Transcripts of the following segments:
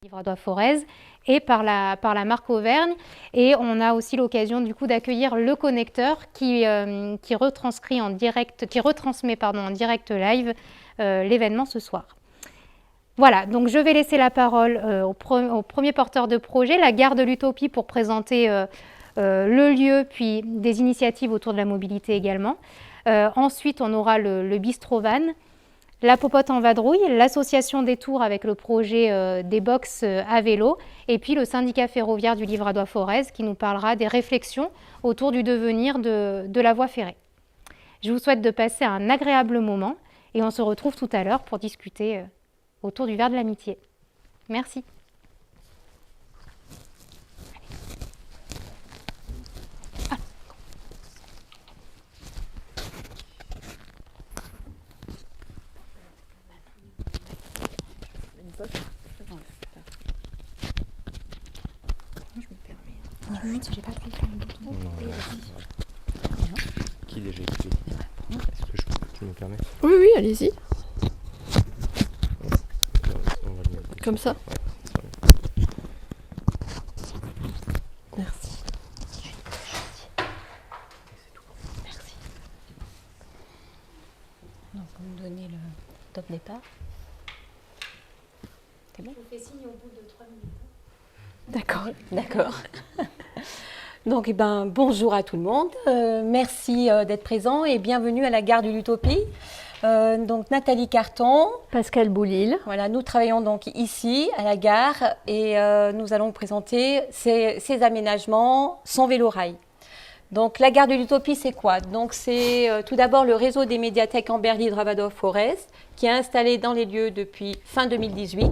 Livradois Forez et par la marque Auvergne. Et on a aussi l'occasion du coup d'accueillir le connecteur qui retransmet en direct live l'événement ce soir. Voilà, donc je vais laisser la parole au premier porteur de projet, la Gare de l'Utopie, pour présenter le lieu, puis des initiatives autour de la mobilité également. Ensuite, on aura le Bistro Van, la Popote en Vadrouille, l'association des Tours avec le projet des box à vélo, et puis le syndicat ferroviaire du Livradois Forez qui nous parlera des réflexions autour du devenir de la voie ferrée. Je vous souhaite de passer un agréable moment et on se retrouve tout à l'heure pour discuter autour du verre de l'amitié. Merci. J'ai pas appuyé sur le bouton. Qui déjà écrit? Est-ce que tu me permets? Oui, oui, allez-y. On va le mettre Comme ça? Ouais, ça va. Merci. Merci. Donc, vous me donnez le top départ. C'est bon? Je vous fais signe au bout de 3 minutes. D'accord, d'accord. Donc, bonjour à tout le monde. Merci d'être présent et bienvenue à la Gare de l'Utopie. Donc, Nathalie Carton. Pascal Boulil. Voilà, nous travaillons donc ici à la gare et nous allons vous présenter ces aménagements sans vélo-rail. Donc, la Gare de l'Utopie, c'est quoi? Donc, c'est tout d'abord le réseau des médiathèques Amberley-Livradois Forez qui est installé dans les lieux depuis fin 2018.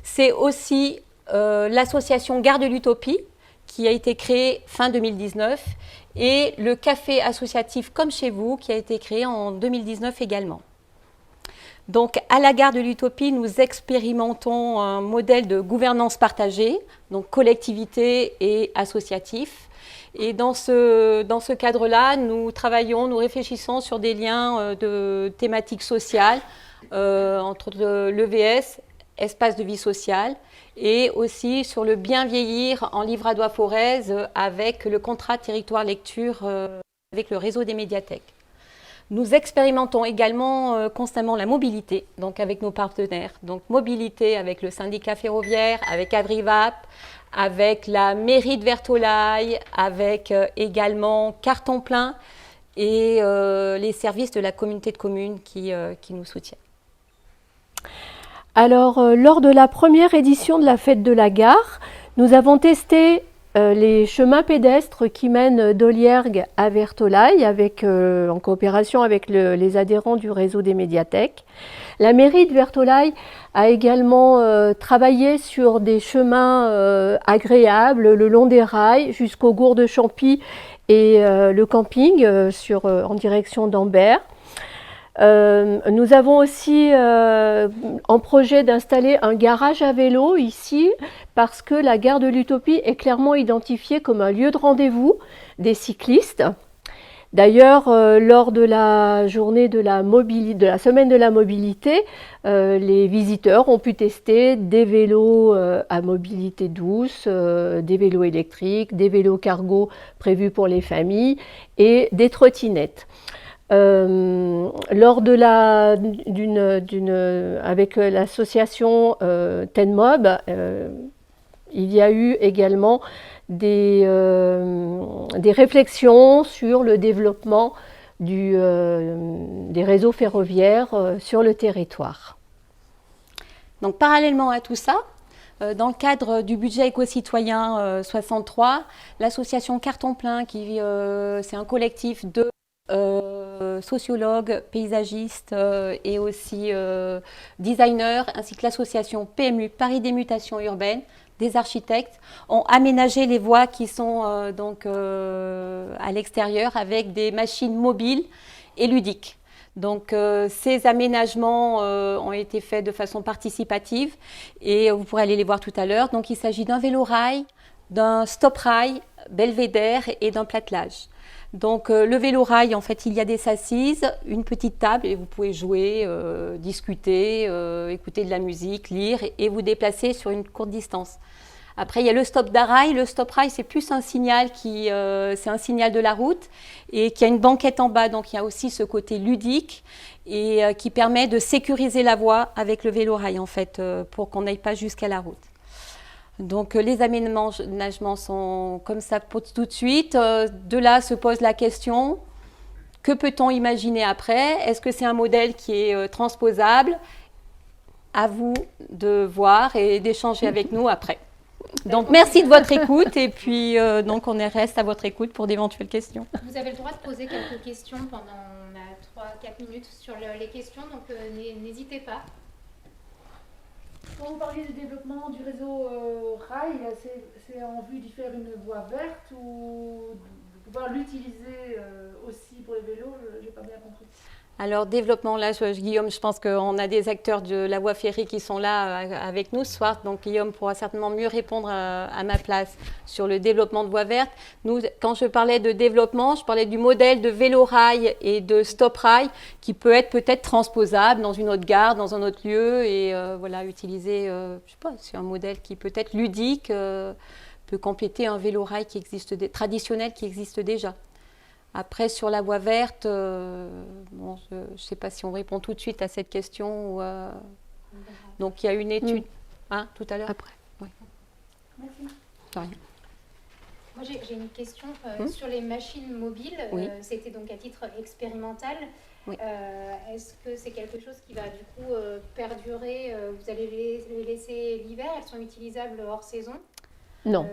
C'est aussi l'association Gare de l'Utopie qui a été créée fin 2019 et le café associatif Comme chez vous qui a été créé en 2019 également. Donc à la Gare de l'Utopie, nous expérimentons un modèle de gouvernance partagée, donc collectivité et associatif. Et dans ce cadre-là, nous travaillons, nous réfléchissons sur des liens de thématiques sociales entre l'EVS, espace de vie sociale, et aussi sur le bien vieillir en Livradois Forez avec le contrat territoire lecture avec le réseau des médiathèques. Nous expérimentons également constamment la mobilité, donc avec nos partenaires. Donc mobilité avec le syndicat ferroviaire, avec Avrivap, avec la mairie de Vertolaye, avec également Carton Plein et les services de la communauté de communes qui nous soutiennent. Alors, lors de la première édition de la fête de la gare, nous avons testé les chemins pédestres qui mènent d'Oliergue à Vertolaye en coopération avec les adhérents du réseau des médiathèques. La mairie de Vertolaye a également travaillé sur des chemins agréables le long des rails jusqu'au Gour de Champy et le camping en direction d'Ambert. Nous avons aussi en projet d'installer un garage à vélo ici parce que la Gare de l'Utopie est clairement identifiée comme un lieu de rendez-vous des cyclistes. D'ailleurs, lors de la journée de la semaine de la mobilité, les visiteurs ont pu tester des vélos à mobilité douce, des vélos électriques, des vélos cargo prévus pour les familles et des trottinettes. Lors avec l'association Tenmob, il y a eu également des réflexions sur le développement des réseaux ferroviaires sur le territoire. Donc parallèlement à tout ça, dans le cadre du budget éco-citoyen 63, l'association Carton Plein, c'est un collectif de sociologues, paysagistes et aussi designers, ainsi que l'association PMU, Paris des mutations urbaines, des architectes, ont aménagé les voies qui sont à l'extérieur avec des machines mobiles et ludiques. Donc ces aménagements ont été faits de façon participative et vous pourrez aller les voir tout à l'heure. Donc il s'agit d'un vélo-rail, d'un stop-rail, belvédère et d'un platelage. Donc le vélo-rail, en fait, il y a des assises, une petite table et vous pouvez jouer, discuter, écouter de la musique, lire et vous déplacer sur une courte distance. Après, il y a le stop d'arail. Le stop rail, c'est plus un signal c'est un signal de la route et qui a une banquette en bas. Donc, il y a aussi ce côté ludique et qui permet de sécuriser la voie avec le vélo-rail, en fait, pour qu'on n'aille pas jusqu'à la route. Donc, les aménagements sont comme ça pour tout de suite. De là se pose la question, que peut-on imaginer après? Est-ce que c'est un modèle qui est transposable? À vous de voir et d'échanger avec nous après. Donc, merci de votre écoute et puis donc on reste à votre écoute pour d'éventuelles questions. Vous avez le droit de poser quelques questions pendant 3-4 minutes sur les questions, donc n'hésitez pas. Quand vous parliez du développement du réseau rail, c'est en vue d'y faire une voie verte ou de pouvoir l'utiliser aussi pour les vélos? Je n'ai pas bien compris. Alors, développement, là, Guillaume, je pense qu'on a des acteurs de la voie ferrée qui sont là avec nous ce soir. Donc, Guillaume pourra certainement mieux répondre à ma place sur le développement de voie verte. Nous, quand je parlais de développement, je parlais du modèle de vélo-rail et de stop-rail qui peut être peut-être transposable dans une autre gare, dans un autre lieu et voilà, utilisé, je sais pas, c'est un modèle qui peut être ludique, peut compléter un vélo-rail traditionnel qui existe déjà. Après, sur la voie verte, bon, je ne sais pas si on répond tout de suite à cette question. Donc, il y a une étude tout à l'heure. Après. Oui. Merci. Moi, j'ai une question sur les machines mobiles. Oui. C'était donc à titre expérimental. Oui. Est-ce que c'est quelque chose qui va du coup perdurer? Vous allez les laisser l'hiver? Elles sont utilisables hors saison? Non.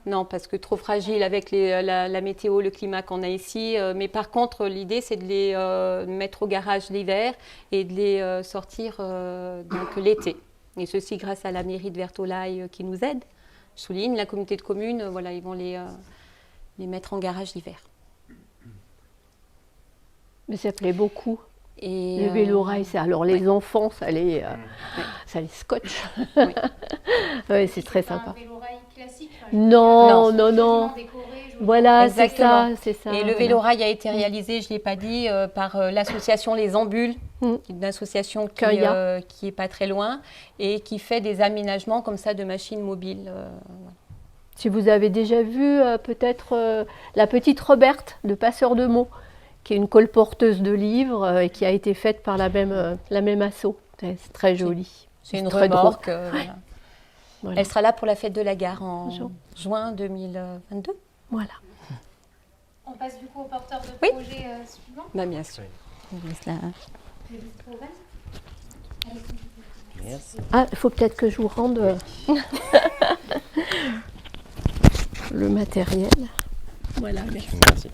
Non, parce que trop fragile avec la météo, le climat qu'on a ici. Mais par contre, l'idée, c'est de les mettre au garage l'hiver et de les sortir donc l'été. Et ceci grâce à la mairie de Vertolaye qui nous aide. Je souligne, la communauté de communes, voilà, ils vont les mettre en garage l'hiver. Mais ça plaît beaucoup. Et le vélo-rail, alors les enfants, ça les scotche. Oui. Oui, c'est très sympa. Un vélo-rail classique? Non. Décoré, Voilà, Exactement. c'est ça. Et le vélo-rail a été réalisé, je ne l'ai pas dit, par l'association Les Ambules, une association qui n'est pas très loin et qui fait des aménagements comme ça de machines mobiles. Voilà. Si vous avez déjà vu peut-être la petite Roberte de Passeur de mots, qui est une colporteuse de livres et qui a été faite par la même asso. C'est très joli. C'est une très remorque. Voilà. Elle sera là pour la fête de la gare en juin 2022. Voilà. On passe du coup au porteur de projet suivant. Bah, bien sûr. On laisse là. Merci. Ah, il faut peut-être que je vous rende le matériel. Voilà, merci. Merci.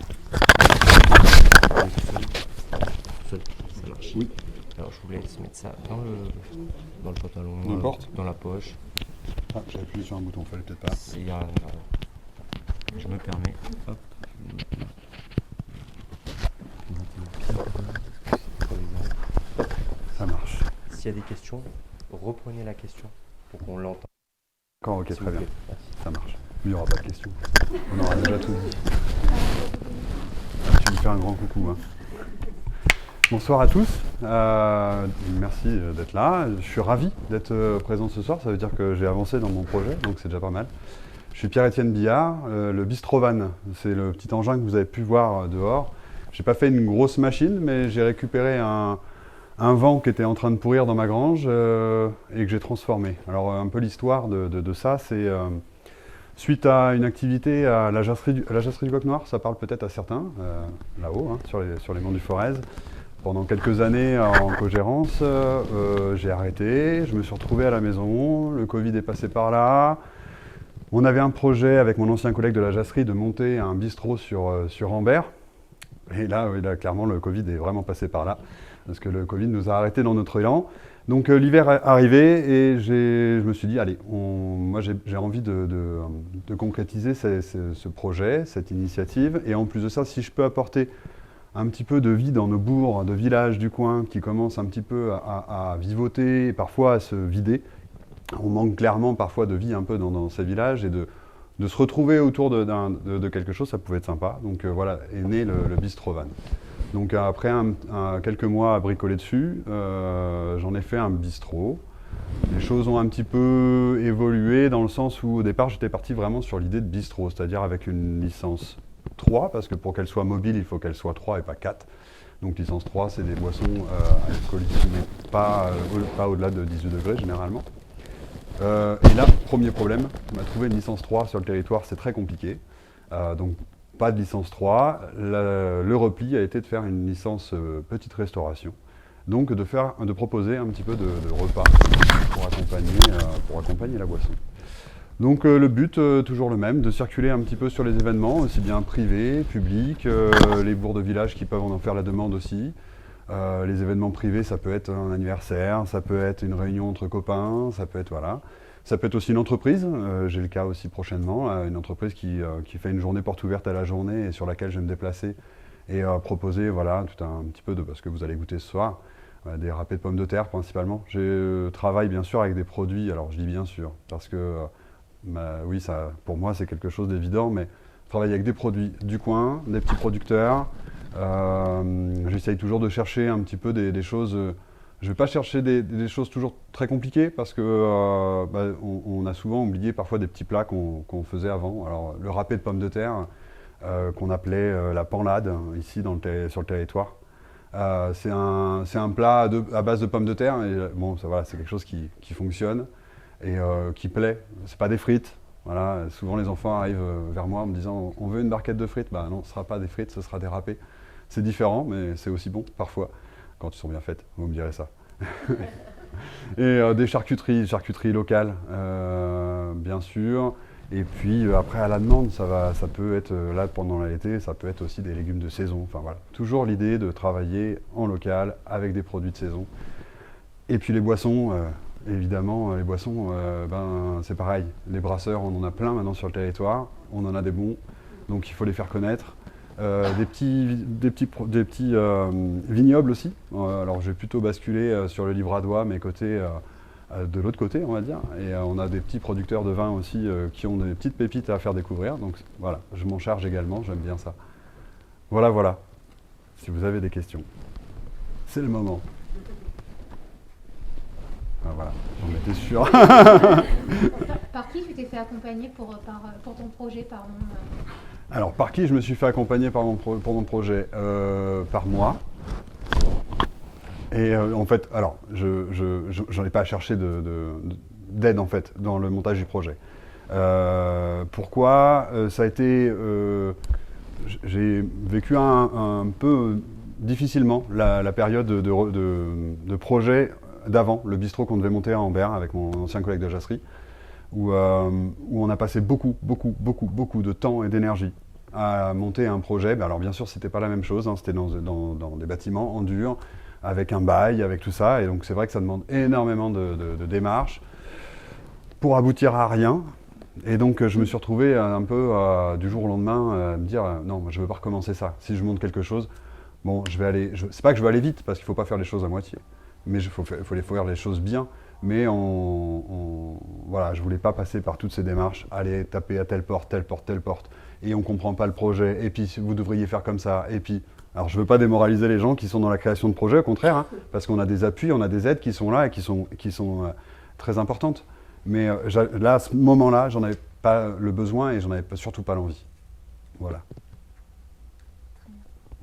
Seul, ça marche. Oui. Alors je voulais mettre ça dans le pantalon, dans la poche. Ah, j'ai appuyé sur un bouton, fallait peut-être pas. Je me permets. Hop. Ça marche. S'il y a des questions, reprenez la question pour qu'on l'entende. D'accord, ok, S'il très vous bien. plaît. Merci. Ça marche. Il n'y aura pas de questions. On aura déjà tout dit. Tu me fais un grand coucou. Hein. Bonsoir à tous. Merci d'être là. Je suis ravi d'être présent ce soir. Ça veut dire que j'ai avancé dans mon projet, donc c'est déjà pas mal. Je suis Pierre-Étienne Billard, le Bistrovan. C'est le petit engin que vous avez pu voir dehors. J'ai pas fait une grosse machine, mais j'ai récupéré un vent qui était en train de pourrir dans ma grange et que j'ai transformé. Alors un peu l'histoire de ça, c'est suite à une activité à la jasserie du Coq Noir, ça parle peut-être à certains, là-haut, hein, sur les monts du Forez. Pendant quelques années en cogérance, j'ai arrêté, je me suis retrouvé à la maison, le Covid est passé par là. On avait un projet avec mon ancien collègue de la jasserie de monter un bistrot sur Ambert. Et là, clairement, le Covid est vraiment passé par là, parce que le Covid nous a arrêtés dans notre élan. Donc l'hiver est arrivé et je me suis dit, allez, moi j'ai envie de concrétiser ce projet, cette initiative. Et en plus de ça, si je peux apporter un petit peu de vie dans nos bourgs, de villages du coin qui commencent un petit peu à vivoter et parfois à se vider. On manque clairement parfois de vie un peu dans ces villages et de de se retrouver autour de quelque chose, ça pouvait être sympa. Donc voilà, est né le Bistro Van. Donc après quelques mois à bricoler dessus, j'en ai fait un bistrot. Les choses ont un petit peu évolué dans le sens où au départ j'étais parti vraiment sur l'idée de bistrot, c'est-à-dire avec une licence 3, parce que pour qu'elle soit mobile, il faut qu'elle soit 3 et pas 4. Donc licence 3, c'est des boissons alcooliques, mais pas au-delà de 18 degrés généralement. Et là, premier problème, trouver une licence 3 sur le territoire, c'est très compliqué. Donc pas de licence 3. Le repli a été de faire une licence petite restauration. Donc de proposer un petit peu de repas pour accompagner la boisson. Donc le but, toujours le même, de circuler un petit peu sur les événements, aussi bien privés, publics, les bourgs de village qui peuvent en faire la demande aussi. Les événements privés, ça peut être un anniversaire, ça peut être une réunion entre copains, ça peut être voilà. Ça peut être aussi une entreprise, j'ai le cas aussi prochainement, une entreprise qui fait une journée porte ouverte à la journée et sur laquelle je vais me déplacer et proposer voilà, tout un petit peu de ce que vous allez goûter ce soir. Des râpés de pommes de terre principalement. Je travaille bien sûr avec des produits, alors je dis bien sûr, parce que oui, ça, pour moi c'est quelque chose d'évident, mais travailler avec des produits du coin, des petits producteurs. J'essaye toujours de chercher un petit peu des choses. Je ne vais pas chercher des choses toujours très compliquées parce que on a souvent oublié parfois des petits plats qu'on faisait avant. Alors le râpé de pommes de terre qu'on appelait la panlade ici sur le territoire. C'est un plat à base de pommes de terre et bon, voilà, c'est quelque chose qui fonctionne et qui plaît. C'est pas des frites. Voilà, souvent les enfants arrivent vers moi en me disant on veut une barquette de frites. Bah non, ce sera pas des frites, ce sera des râpés. C'est différent, mais c'est aussi bon parfois quand ils sont bien faites. Vous me direz ça. Et des charcuteries locales, bien sûr. Et puis après à la demande, ça peut être là pendant l'été, ça peut être aussi des légumes de saison. Enfin voilà, toujours l'idée de travailler en local avec des produits de saison. Et puis les boissons, évidemment, les boissons, c'est pareil. Les brasseurs, on en a plein maintenant sur le territoire, on en a des bons, donc il faut les faire connaître. Des petits vignobles aussi. Alors je vais plutôt basculer sur le livradois, mais de l'autre côté, on va dire. Et on a des petits producteurs de vin aussi qui ont des petites pépites à faire découvrir. Donc voilà, je m'en charge également, j'aime bien ça. Voilà. Si vous avez des questions, c'est le moment. Ah, voilà, j'en étais sûr. Par qui tu t'es fait accompagner pour ton projet, pardon Alors, par qui je me suis fait accompagner pour mon projet Par moi. Et en fait, alors, j'en ai pas à chercher d'aide en fait dans le montage du projet. Pourquoi ça a été, j'ai vécu un peu difficilement la période de projet d'avant, le bistrot qu'on devait monter à Ambert avec mon ancien collègue de Jasserie, où on a passé beaucoup de temps et d'énergie à monter un projet. Alors bien sûr, c'était pas la même chose, hein, c'était dans des bâtiments en dur, avec un bail, avec tout ça, et donc c'est vrai que ça demande énormément de démarches pour aboutir à rien. Et donc je me suis retrouvé un peu du jour au lendemain à me dire non, moi, je veux pas recommencer ça. Si je monte quelque chose, bon, c'est pas que je veux aller vite, parce qu'il faut pas faire les choses à moitié, mais il faut faire les choses bien. Mais voilà, je voulais pas passer par toutes ces démarches, aller taper à telle porte, et on comprend pas le projet, et puis vous devriez faire comme ça, et puis... Alors je veux pas démoraliser les gens qui sont dans la création de projets, au contraire, hein, parce qu'on a des appuis, on a des aides qui sont là et qui sont très importantes. Mais là, à ce moment-là, j'en avais pas le besoin et j'en avais surtout pas l'envie. Voilà.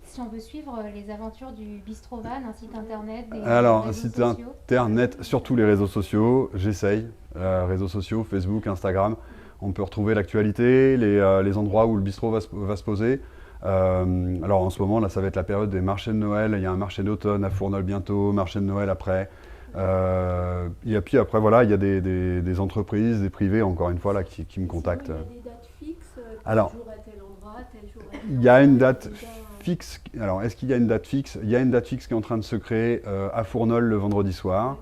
Si on veut suivre les aventures du Bistro Van, un site internet, des Alors, réseaux un site sociaux. internet, surtout les réseaux sociaux, j'essaye. Réseaux sociaux, Facebook, Instagram. On peut retrouver l'actualité, les endroits où le bistrot va se poser. Alors en ce moment, là, ça va être la période des marchés de Noël. Il y a un marché d'automne à Fournol bientôt, marché de Noël après. Et puis après, voilà, il y a des entreprises, des privés, encore une fois, là, qui me contactent. Il y a des dates fixes, Alors, tel jour à tel endroit, tel jour à tel il y a une date fixe. Alors, est-ce qu'il y a une date fixe? Il y a une date fixe qui est en train de se créer à Fournol le vendredi soir,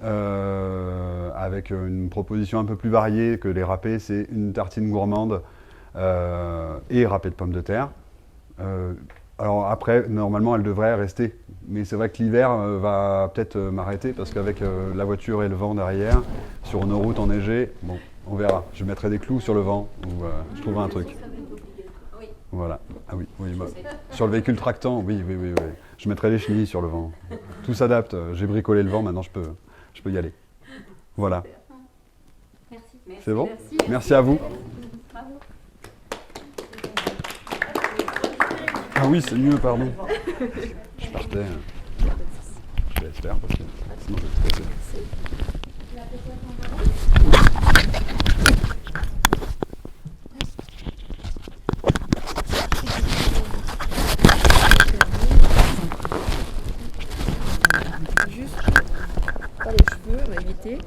avec une proposition un peu plus variée que les râpés. C'est une tartine gourmande et râpé de pommes de terre. Alors après, normalement, elle devrait rester. Mais c'est vrai que l'hiver va peut-être m'arrêter parce qu'avec la voiture et le vent derrière, sur nos routes enneigées, bon, On verra. Je mettrai des clous sur le vent ou je trouverai un truc. Voilà. Ah oui, oui. Bah, sur le véhicule tractant, oui. Je mettrai les chenilles sur le vent. Tout s'adapte. J'ai bricolé le vent, maintenant je peux y aller. Voilà. Merci. C'est bon? Merci à vous. Ah oui, c'est mieux, pardon. Je partais. Je l'espère parce que sinon je vais te casser. Juste pas les cheveux, on va éviter.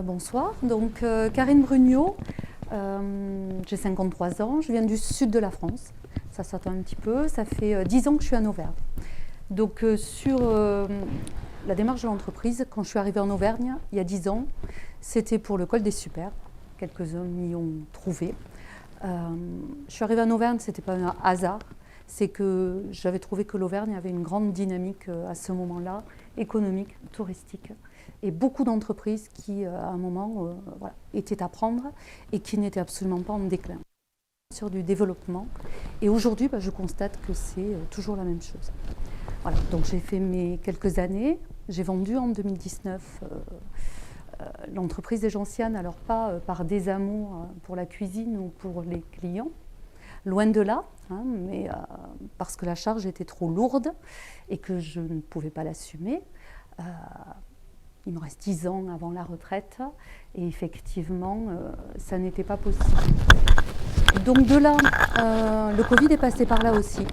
Bonsoir, donc Karine Brugnot, j'ai 53 ans, je viens du sud de la France, ça s'attend un petit peu, ça fait 10 ans que je suis en Auvergne. Donc sur la démarche de l'entreprise, quand je suis arrivée en Auvergne, il y a 10 ans, c'était pour le col des Supers, quelques-uns m'y ont trouvé. Je suis arrivée en Auvergne, ce n'était pas un hasard, c'est que j'avais trouvé que l'Auvergne avait une grande dynamique à ce moment-là, économique, touristique. Et beaucoup d'entreprises qui, à un moment, voilà, étaient à prendre et qui n'étaient absolument pas en déclin. Sur du développement. Et aujourd'hui, je constate que c'est toujours la même chose. Voilà, donc j'ai fait mes quelques années. J'ai vendu en 2019 l'entreprise des Gentianes, alors pas par désamour pour la cuisine ou pour les clients, loin de là, hein, mais parce que la charge était trop lourde et que je ne pouvais pas l'assumer. Il me reste 10 ans avant la retraite et effectivement, ça n'était pas possible. Donc de là, le Covid est passé par là aussi,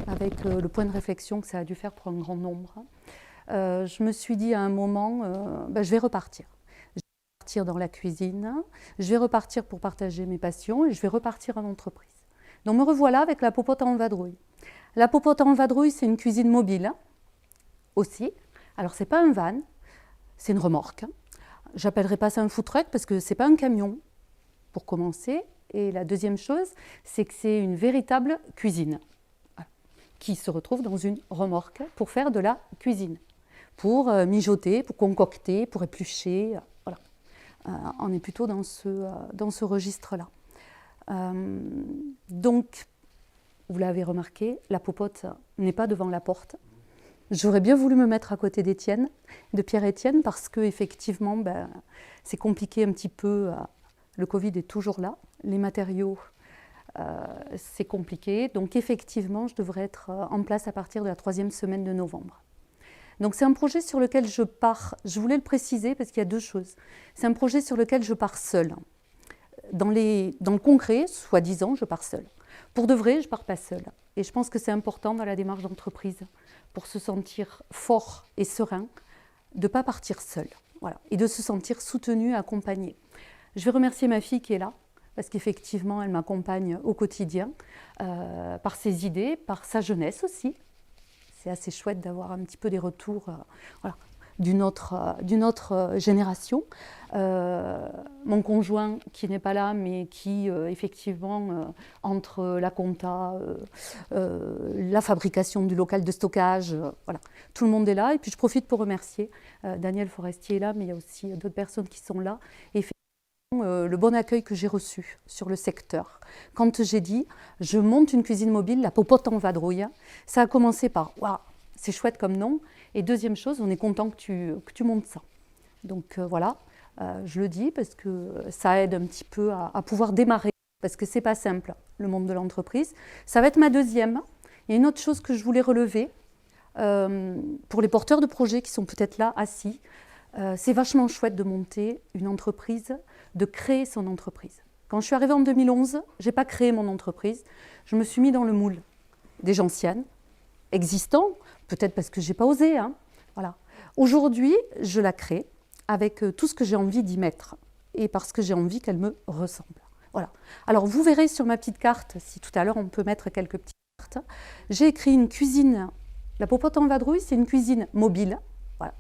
avec le point de réflexion que ça a dû faire pour un grand nombre. Je me suis dit à un moment, je vais repartir. Je vais repartir dans la cuisine, je vais repartir pour partager mes passions et je vais repartir en entreprise. Donc me revoilà avec la popote en vadrouille. La popote en vadrouille, c'est une cuisine mobile aussi. Alors c'est pas un van. C'est une remorque. J'appellerai pas ça un food truck parce que c'est pas un camion, pour commencer. Et la deuxième chose, c'est que c'est une véritable cuisine qui se retrouve dans une remorque pour faire de la cuisine, pour mijoter, pour concocter, pour éplucher. Voilà. On est plutôt dans ce registre-là. Donc, vous l'avez remarqué, la popote n'est pas devant la porte. J'aurais bien voulu me mettre à côté d'Étienne, de Pierre-Étienne, parce qu'effectivement, c'est compliqué un petit peu. Le Covid est toujours là. Les matériaux, c'est compliqué. Donc effectivement, je devrais être en place à partir de la 3e semaine de novembre. Donc c'est un projet sur lequel je pars. Je voulais le préciser parce qu'il y a deux choses. C'est un projet sur lequel je pars seule. Dans le concret, soi-disant, je pars seule. Pour de vrai, je ne pars pas seule. Et je pense que c'est important dans la démarche d'entreprise, pour se sentir fort et serein, de ne pas partir seul, voilà, et de se sentir soutenu, accompagné. Je vais remercier ma fille qui est là, parce qu'effectivement, elle m'accompagne au quotidien, par ses idées, par sa jeunesse aussi. C'est assez chouette d'avoir un petit peu des retours voilà, d'une autre génération. Mon conjoint qui n'est pas là, mais qui effectivement, entre la compta, la fabrication du local de stockage, voilà, tout le monde est là. Et puis je profite pour remercier Daniel Forestier est là, mais il y a aussi d'autres personnes qui sont là. Et effectivement, le bon accueil que j'ai reçu sur le secteur. Quand j'ai dit, je monte une cuisine mobile, la popote en vadrouille, ça a commencé par « waouh, c'est chouette comme nom ». Et deuxième chose, on est content que tu montes ça. Donc voilà, je le dis parce que ça aide un petit peu à pouvoir démarrer, parce que c'est pas simple, le monde de l'entreprise. Ça va être ma deuxième. Il y a une autre chose que je voulais relever, pour les porteurs de projets qui sont peut-être là, assis, c'est vachement chouette de monter une entreprise, de créer son entreprise. Quand je suis arrivée en 2011, je n'ai pas créé mon entreprise, je me suis mis dans le moule des Gentianes, existants, peut-être parce que je n'ai pas osé. Hein. Voilà. Aujourd'hui, je la crée avec tout ce que j'ai envie d'y mettre et parce que j'ai envie qu'elle me ressemble. Voilà. Alors, vous verrez sur ma petite carte, si tout à l'heure on peut mettre quelques petites cartes, j'ai écrit une cuisine La popote en vadrouille, c'est une cuisine mobile. Voilà.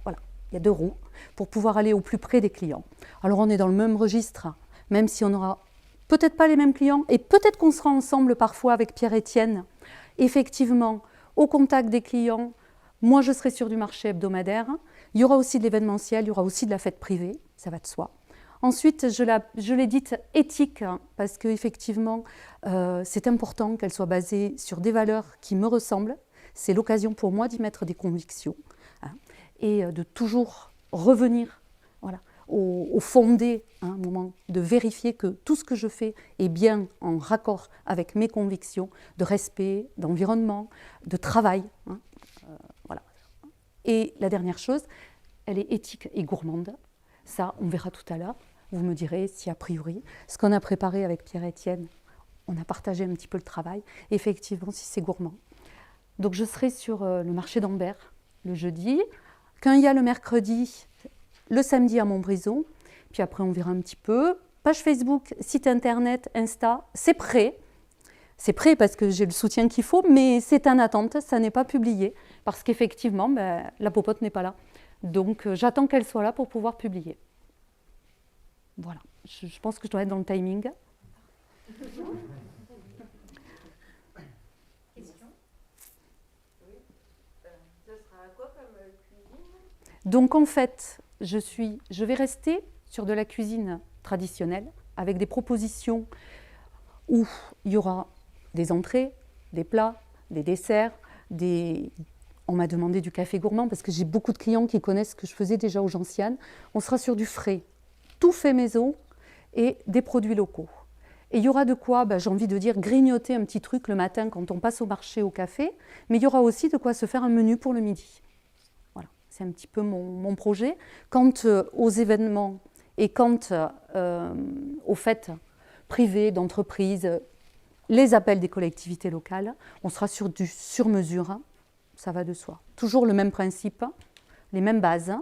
Il y a 2 roues pour pouvoir aller au plus près des clients. Alors on est dans le même registre, même si on n'aura peut-être pas les mêmes clients, et peut-être qu'on sera ensemble parfois avec Pierre-Étienne, effectivement, au contact des clients. Moi, je serai sur du marché hebdomadaire. Il y aura aussi de l'événementiel, il y aura aussi de la fête privée, ça va de soi. Ensuite, je l'ai dite éthique, parce qu'effectivement, c'est important qu'elle soit basée sur des valeurs qui me ressemblent. C'est l'occasion pour moi d'y mettre des convictions, et de toujours revenir au fondé, un moment, de vérifier que tout ce que je fais est bien en raccord avec mes convictions de respect, d'environnement, de travail. Voilà. Et la dernière chose, elle est éthique et gourmande. Ça, on verra tout à l'heure. Vous me direz si a priori, ce qu'on a préparé avec Pierre-Étienne, on a partagé un petit peu le travail. Effectivement, si c'est gourmand. Donc je serai sur le marché d'Ambert le jeudi. Quand il y a le mercredi, le samedi à Montbrison. Puis après, on verra un petit peu. Page Facebook, site internet, Insta, c'est prêt. C'est prêt parce que j'ai le soutien qu'il faut, mais c'est en attente, ça n'est pas publié. Parce qu'effectivement, la popote n'est pas là. Donc j'attends qu'elle soit là pour pouvoir publier. Voilà, je pense que je dois être dans le timing. Donc en fait, je vais rester sur de la cuisine traditionnelle avec des propositions où il y aura des entrées, des plats, des desserts, on m'a demandé du café gourmand parce que j'ai beaucoup de clients qui connaissent ce que je faisais déjà aux Gentianes. On sera sur du frais, tout fait maison et des produits locaux. Et il y aura de quoi, j'ai envie de dire, grignoter un petit truc le matin quand on passe au marché au café, mais il y aura aussi de quoi se faire un menu pour le midi. Voilà, c'est un petit peu mon projet. Quant aux événements et quant aux fêtes privées, d'entreprises, les appels des collectivités locales, on sera sur du sur-mesure, ça va de soi. Toujours le même principe, les mêmes bases,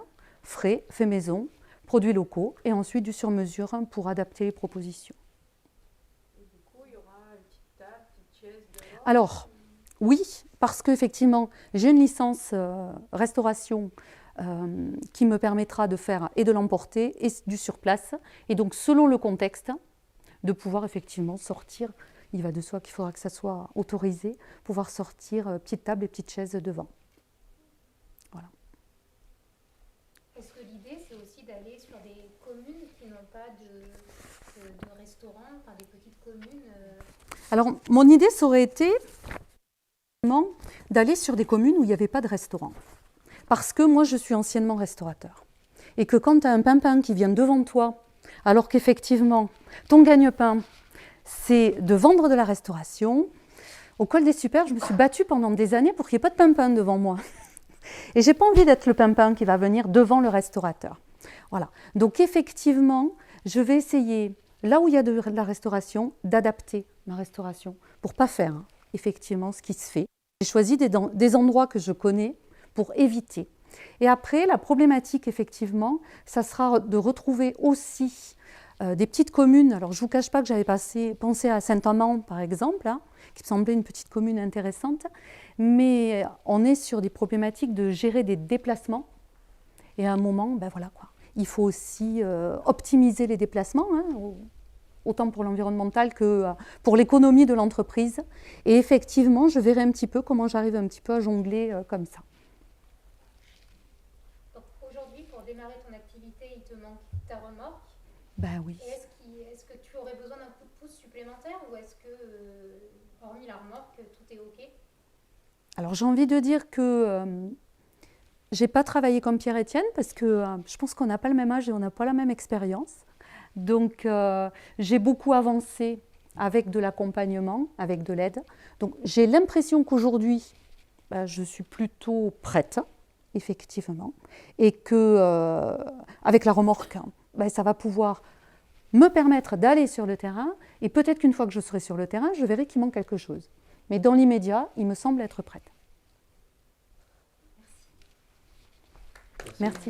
frais, fait maison, produits locaux, et ensuite du sur-mesure pour adapter les propositions. Et du coup, il y aura une petite table, une petite chaise dehors. Alors, oui, parce qu'effectivement, j'ai une licence restauration qui me permettra de faire et de l'emporter et du sur-place. Et donc, selon le contexte, de pouvoir effectivement sortir, il va de soi qu'il faudra que ça soit autorisé, pouvoir sortir petite table et petite chaise devant. Voilà. Est-ce que l'idée, c'est aussi d'aller sur des communes qui n'ont pas de restaurants, enfin des petites communes Alors, mon idée, ça aurait été d'aller sur des communes où il n'y avait pas de restaurant. Parce que moi, je suis anciennement restaurateur. Et que quand tu as un pimpin qui vient devant toi, alors qu'effectivement, ton gagne-pain, c'est de vendre de la restauration, au Col des Super, je me suis battue pendant des années pour qu'il n'y ait pas de pimpin devant moi. Et je n'ai pas envie d'être le pimpin qui va venir devant le restaurateur. Voilà. Donc effectivement, je vais essayer, là où il y a de la restauration, d'adapter ma restauration pour ne pas faire effectivement ce qui se fait. J'ai choisi des endroits que je connais pour éviter. Et après, la problématique, effectivement, ça sera de retrouver aussi des petites communes. Alors, je ne vous cache pas que j'avais pensé à Saint-Amand, par exemple, qui me semblait une petite commune intéressante, mais on est sur des problématiques de gérer des déplacements. Et à un moment, voilà quoi. Il faut aussi optimiser les déplacements, autant pour l'environnemental que pour l'économie de l'entreprise. Et effectivement, je verrai un petit peu comment j'arrive un petit peu à jongler comme ça. Donc aujourd'hui, pour démarrer ton activité, il te manque ta remorque. Ben oui. Est-ce que tu aurais besoin d'un coup de pouce supplémentaire ou est-ce que, hormis la remorque, tout est OK? Alors j'ai envie de dire que j'ai pas travaillé comme Pierre-Étienne parce que je pense qu'on n'a pas le même âge et on n'a pas la même expérience. Donc j'ai beaucoup avancé avec de l'accompagnement, avec de l'aide. Donc j'ai l'impression qu'aujourd'hui, je suis plutôt prête, effectivement, et que avec la remorque, ça va pouvoir me permettre d'aller sur le terrain, et peut-être qu'une fois que je serai sur le terrain, je verrai qu'il manque quelque chose. Mais dans l'immédiat, il me semble être prête. Merci.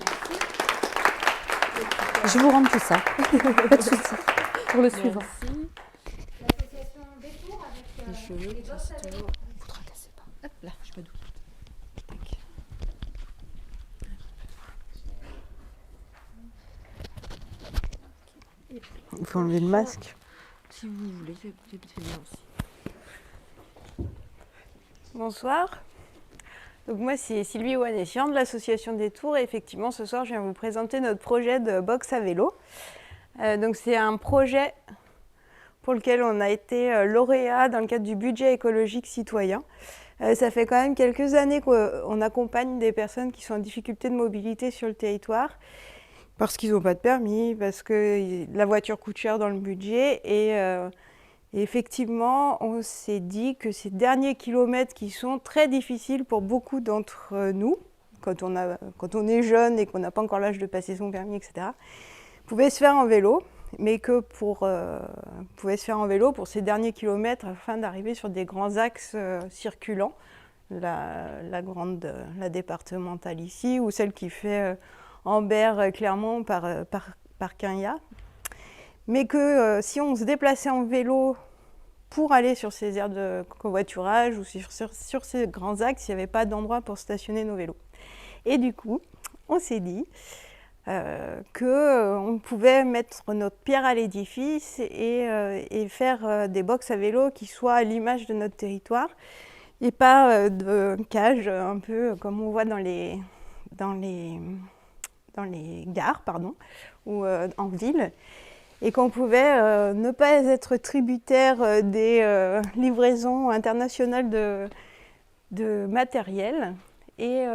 Je vous rends tout ça. Pas de souci. Pour le suivant. L'association Détour avec les cheveux, les ça bosses c'est avec toujours. Vous tracassez pas. Hop là, je me doute. Il faut enlever le masque. Si vous voulez, c'est bien aussi. Bonsoir. Donc moi, c'est Sylvie Ouanessian de l'association des Tours. Et effectivement, ce soir, je viens vous présenter notre projet de box à vélo. Donc c'est un projet pour lequel on a été lauréat dans le cadre du budget écologique citoyen. Ça fait quand même quelques années qu'on accompagne des personnes qui sont en difficulté de mobilité sur le territoire parce qu'ils n'ont pas de permis, parce que la voiture coûte cher dans le budget. Et effectivement, on s'est dit que ces derniers kilomètres qui sont très difficiles pour beaucoup d'entre nous, quand on est jeune et qu'on n'a pas encore l'âge de passer son permis, etc., pouvaient se faire en vélo, mais que pouvaient se faire en vélo pour ces derniers kilomètres afin d'arriver sur des grands axes circulants, la départementale ici, ou celle qui fait Ambert-Clermont par Quinhat. Mais que si on se déplaçait en vélo pour aller sur ces aires de covoiturage ou sur ces grands axes, il n'y avait pas d'endroit pour stationner nos vélos. Et du coup, on s'est dit qu'on pouvait mettre notre pierre à l'édifice et faire des box à vélo qui soient à l'image de notre territoire et pas de cage un peu comme on voit dans les gares, ou en ville. Et qu'on pouvait ne pas être tributaire des livraisons internationales de matériel. Et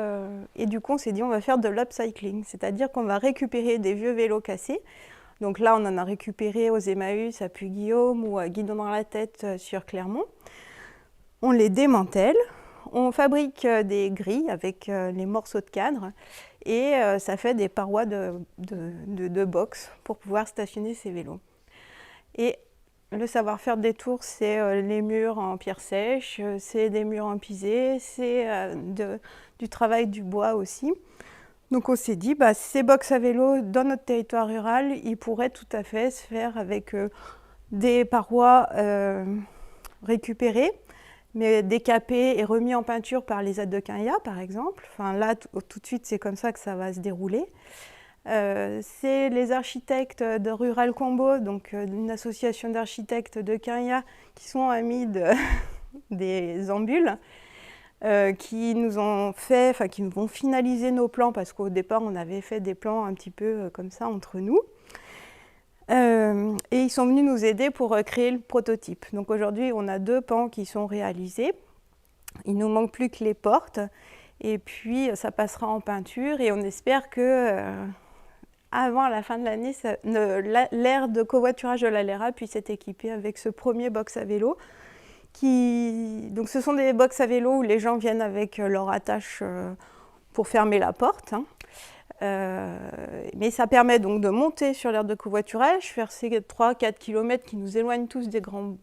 du coup, on s'est dit, on va faire de l'upcycling, c'est-à-dire qu'on va récupérer des vieux vélos cassés. Donc là, on en a récupéré aux Emmaüs à Puy-Guillaume ou à Guidon dans la tête sur Clermont. On les démantèle, on fabrique des grilles avec les morceaux de cadre et ça fait des parois de box pour pouvoir stationner ces vélos. Et le savoir-faire des Tours, c'est les murs en pierre sèche, c'est des murs en pisé, c'est du travail du bois aussi. Donc on s'est dit, ces box à vélo dans notre territoire rural, ils pourraient tout à fait se faire avec des parois récupérées, mais décapés et remis en peinture par les aides de Quinhat, par exemple. Enfin, là, tout de suite, c'est comme ça que ça va se dérouler. C'est les architectes de Rural Combo, donc une association d'architectes de Quinhat, qui sont amis des ambules, qui nous ont finalisé nos plans, parce qu'au départ, on avait fait des plans un petit peu comme ça entre nous. Et ils sont venus nous aider pour créer le prototype. Donc aujourd'hui, on a 2 pans qui sont réalisés. Il nous manque plus que les portes. Et puis, ça passera en peinture. Et on espère que, avant la fin de l'année, l'aire de covoiturage de la LERA puisse être équipée avec ce premier box à vélo. Donc ce sont des box à vélo où les gens viennent avec leur attache pour fermer la porte. Mais ça permet donc de monter sur l'aire de covoiturage, faire ces 3-4 km qui nous éloignent tous des grands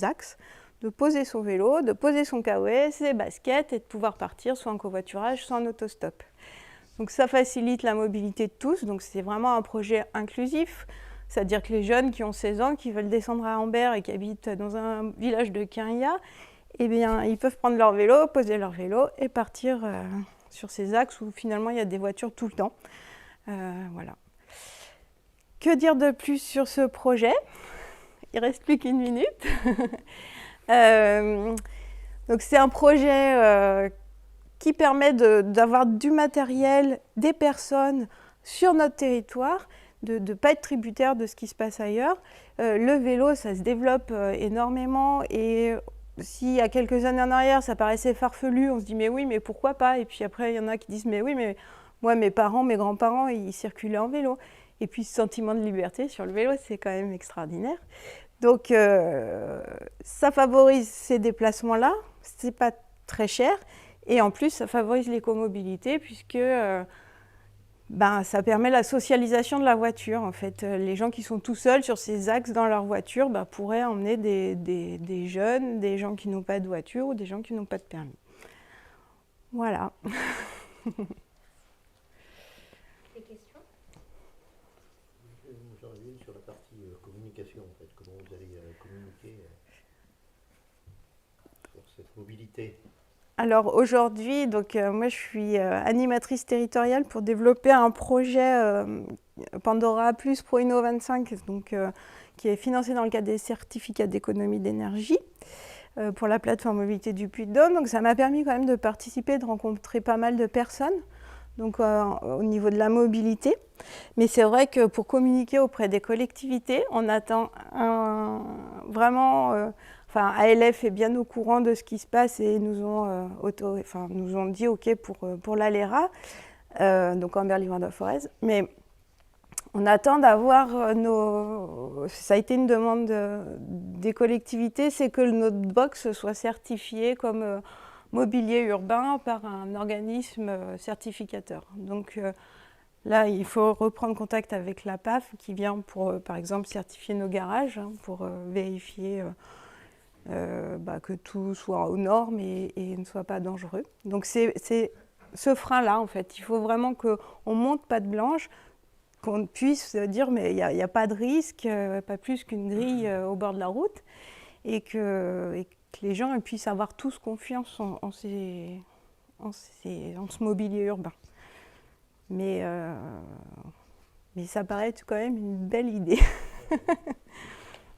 axes, de poser son vélo, de poser son kawaii, ses baskets et de pouvoir partir soit en covoiturage, soit en autostop. Donc ça facilite la mobilité de tous, donc c'est vraiment un projet inclusif, c'est-à-dire que les jeunes qui ont 16 ans, qui veulent descendre à Ambert et qui habitent dans un village de Quinhat, eh bien, ils peuvent prendre leur vélo, poser leur vélo et partir sur ces axes où finalement il y a des voitures tout le temps. Voilà. Que dire de plus sur ce projet ? Il ne reste plus qu'1 minute. Donc c'est un projet qui permet d'avoir du matériel, des personnes sur notre territoire, de ne pas être tributaire de ce qui se passe ailleurs. Le vélo, ça se développe énormément et si il y a quelques années en arrière, ça paraissait farfelu, on se dit mais oui, mais pourquoi pas ? Et puis après, il y en a qui disent mais oui, mais moi, mes parents, mes grands-parents, ils circulaient en vélo. Et puis ce sentiment de liberté sur le vélo, c'est quand même extraordinaire. Donc ça favorise ces déplacements-là, c'est pas très cher. Et en plus, ça favorise l'écomobilité puisque ça permet la socialisation de la voiture. En fait, les gens qui sont tout seuls sur ces axes dans leur voiture pourraient emmener des jeunes, des gens qui n'ont pas de voiture ou des gens qui n'ont pas de permis. Voilà. Des questions ? J'en ai une sur la partie communication, en fait. Comment vous allez communiquer sur cette mobilité ? Alors aujourd'hui, moi je suis animatrice territoriale pour développer un projet Pandora Plus Pro Inno 25, donc, qui est financé dans le cadre des certificats d'économie d'énergie pour la plateforme mobilité du Puy-de-Dôme. Donc ça m'a permis quand même de participer, de rencontrer pas mal de personnes donc, au niveau de la mobilité. Mais c'est vrai que pour communiquer auprès des collectivités, on attend vraiment... Enfin, ALF est bien au courant de ce qui se passe et nous ont dit OK pour l'ALERA, donc Amberley-Wandorf-Forez. Mais on attend d'avoir ça a été une demande des collectivités, c'est que notre box soit certifiée comme mobilier urbain par un organisme certificateur. Donc là, il faut reprendre contact avec la PAF qui vient pour, par exemple, certifier nos garages, pour vérifier que tout soit aux normes et ne soit pas dangereux. Donc c'est ce frein-là, en fait. Il faut vraiment qu'on monte patte blanche, qu'on puisse dire mais il n'y a pas de risque, pas plus qu'une grille au bord de la route, et que les gens puissent avoir tous confiance en ce mobilier urbain. Mais ça paraît quand même une belle idée.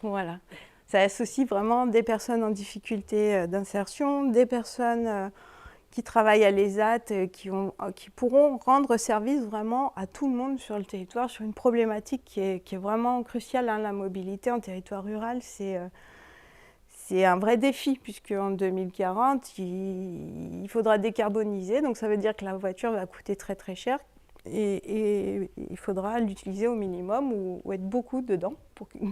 Voilà. Ça associe vraiment des personnes en difficulté d'insertion, des personnes qui travaillent à l'ESAT, qui pourront rendre service vraiment à tout le monde sur le territoire, sur une problématique qui est vraiment cruciale. La mobilité en territoire rural, c'est un vrai défi, puisque en 2040, il faudra décarboniser. Donc ça veut dire que la voiture va coûter très très cher. Et il faudra l'utiliser au minimum ou être beaucoup dedans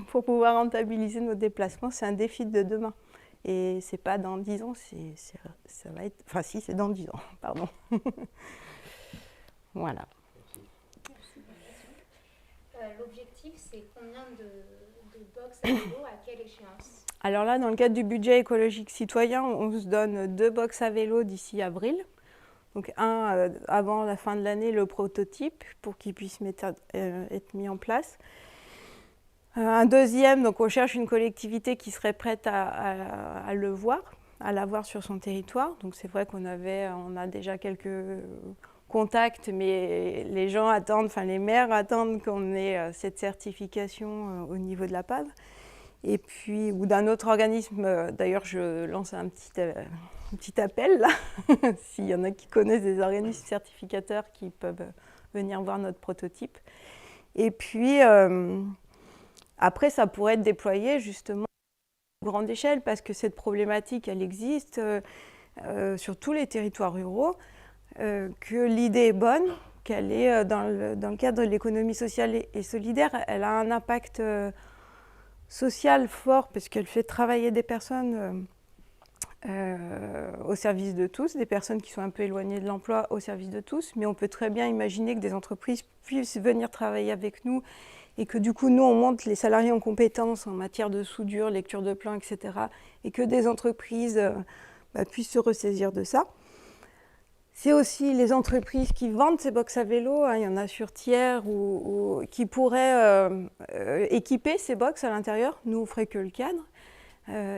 pour pouvoir rentabiliser nos déplacements. C'est un défi de demain. Et c'est pas dans 10 ans, ça va être... Enfin si, c'est dans 10 ans, pardon. Voilà. L'objectif, c'est combien de box à vélo, à quelle échéance? Alors là, dans le cadre du budget écologique citoyen, on se donne 2 box à vélo d'ici avril. Donc un avant la fin de l'année, le prototype, pour qu'il puisse être mis en place. Un deuxième, donc on cherche une collectivité qui serait prête à le voir, à l'avoir sur son territoire. Donc c'est vrai on a déjà quelques contacts, mais les gens attendent, enfin les maires attendent qu'on ait cette certification au niveau de la PAV. Et puis, ou d'un autre organisme, d'ailleurs je lance un petit appel là, s'il y en a qui connaissent des organismes certificateurs qui peuvent venir voir notre prototype. Et puis, après, ça pourrait être déployé justement à grande échelle, parce que cette problématique, elle existe sur tous les territoires ruraux, que l'idée est bonne, qu'elle est dans le cadre de l'économie sociale et solidaire, elle a un impact social fort, parce qu'elle fait travailler des personnes au service de tous, des personnes qui sont un peu éloignées de l'emploi au service de tous, mais on peut très bien imaginer que des entreprises puissent venir travailler avec nous et que du coup, nous, on monte les salariés en compétences en matière de soudure, lecture de plans, etc. et que des entreprises puissent se ressaisir de ça. C'est aussi les entreprises qui vendent ces box à vélo, il y en a sur Thiers, qui pourraient équiper ces box à l'intérieur. Nous, on ne ferait que le cadre.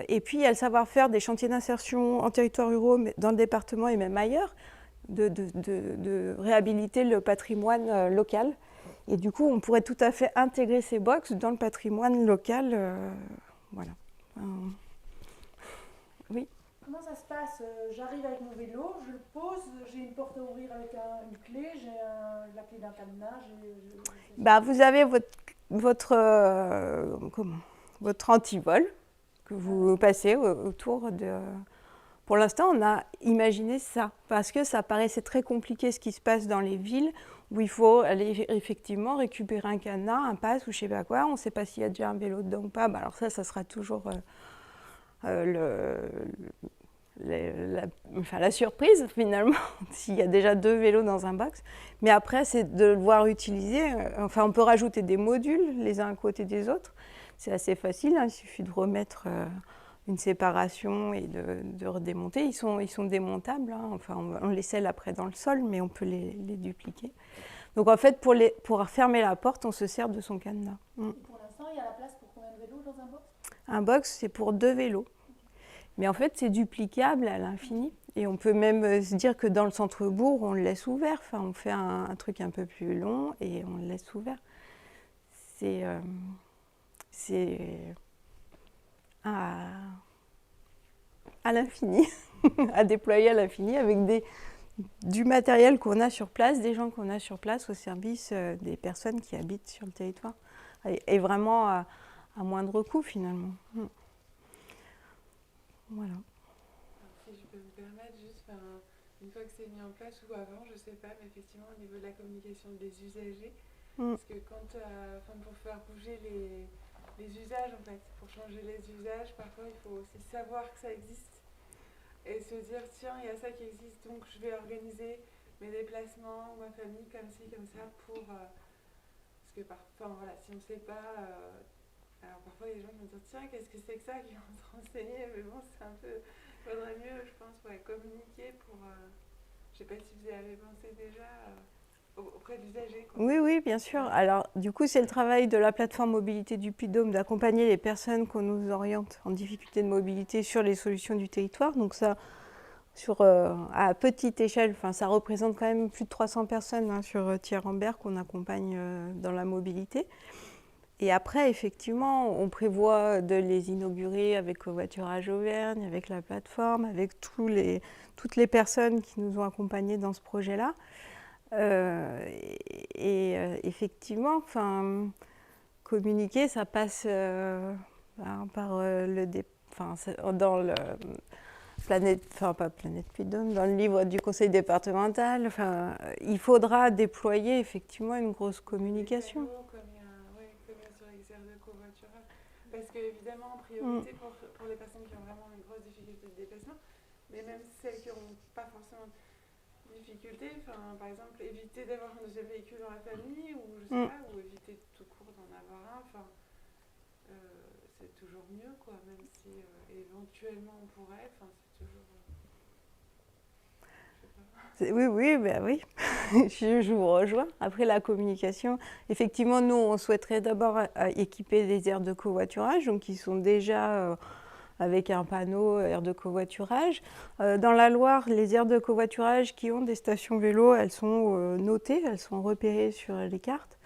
Et puis, il y a le savoir-faire des chantiers d'insertion en territoire ruraux, mais dans le département et même ailleurs, de réhabiliter le patrimoine local. Et du coup, on pourrait tout à fait intégrer ces box dans le patrimoine local. Voilà. Oui. Comment ça se passe? J'arrive avec mon vélo, je le pose, j'ai une porte à ouvrir avec une clé, j'ai la clé d'un cadenas. Vous avez votre antivol que vous passez autour de... Pour l'instant, on a imaginé ça, parce que ça paraissait très compliqué ce qui se passe dans les villes, où il faut aller effectivement récupérer un cadenas, un pass ou je ne sais pas quoi, on ne sait pas s'il y a déjà un vélo dedans ou pas. Alors ça sera toujours la surprise finalement, s'il y a déjà 2 vélos dans un box. Mais après, c'est de le voir utiliser. Enfin, on peut rajouter des modules les uns à côté des autres. C'est assez facile, il suffit de remettre une séparation et de redémonter. Ils sont démontables, Enfin, on les scelle après dans le sol, mais on peut les dupliquer. Donc en fait, pour fermer la porte, on se sert de son cadenas. Pour l'instant, il y a la place pour combien de vélos dans un box? Un box, c'est pour 2 vélos. Mais en fait, c'est duplicable à l'infini. Et on peut même se dire que dans le centre-bourg, on le laisse ouvert. Enfin, on fait un truc un peu plus long et on le laisse ouvert. à l'infini, à déployer à l'infini avec du matériel qu'on a sur place, des gens qu'on a sur place au service des personnes qui habitent sur le territoire. Et vraiment à moindre coût finalement. Voilà. Si je peux me permettre, juste une fois que c'est mis en place ou avant, je ne sais pas, mais effectivement au niveau de la communication des usagers, parce que pour faire bouger les usages en fait, pour changer les usages, parfois il faut aussi savoir que ça existe et se dire tiens il y a ça qui existe donc je vais organiser mes déplacements ou ma famille comme ci comme ça pour parce que si on ne sait pas alors parfois il y a des gens qui vont dire tiens qu'est-ce que c'est que ça qui vont se renseigner mais bon c'est un peu faudrait mieux je pense communiquer pour je sais pas si vous y avez pensé déjà auprès de l'usager. Oui, bien sûr. Alors, du coup, c'est le travail de la plateforme mobilité du Puy-de-Dôme d'accompagner les personnes qu'on nous oriente en difficulté de mobilité sur les solutions du territoire. Donc ça, à petite échelle, ça représente quand même plus de 300 personnes sur Thiers-Rambert qu'on accompagne dans la mobilité. Et après, effectivement, on prévoit de les inaugurer avec Covoiturage Auvergne, avec la plateforme, avec toutes les personnes qui nous ont accompagnés dans ce projet-là. Effectivement, communiquer, ça passe par dans le dans le livre du conseil départemental. Il faudra déployer effectivement une grosse communication. Comme il y a sur l'exercice de covoiturage. Parce qu'évidemment, en priorité pour les personnes qui ont vraiment une grosse difficulté de déplacement, mais même celles qui n'ont pas forcément difficulté, par exemple, éviter d'avoir un deuxième véhicule dans la famille, ou je sais pas, ou éviter tout court d'en avoir un, c'est toujours mieux, quoi, même si éventuellement on pourrait, c'est toujours... Oui, je vous rejoins. Après la communication, effectivement, nous, on souhaiterait d'abord équiper des aires de covoiturage, donc qui sont déjà... avec un panneau aire de covoiturage. Dans la Loire, les aires de covoiturage qui ont des stations vélo, elles sont notées, elles sont repérées sur les cartes.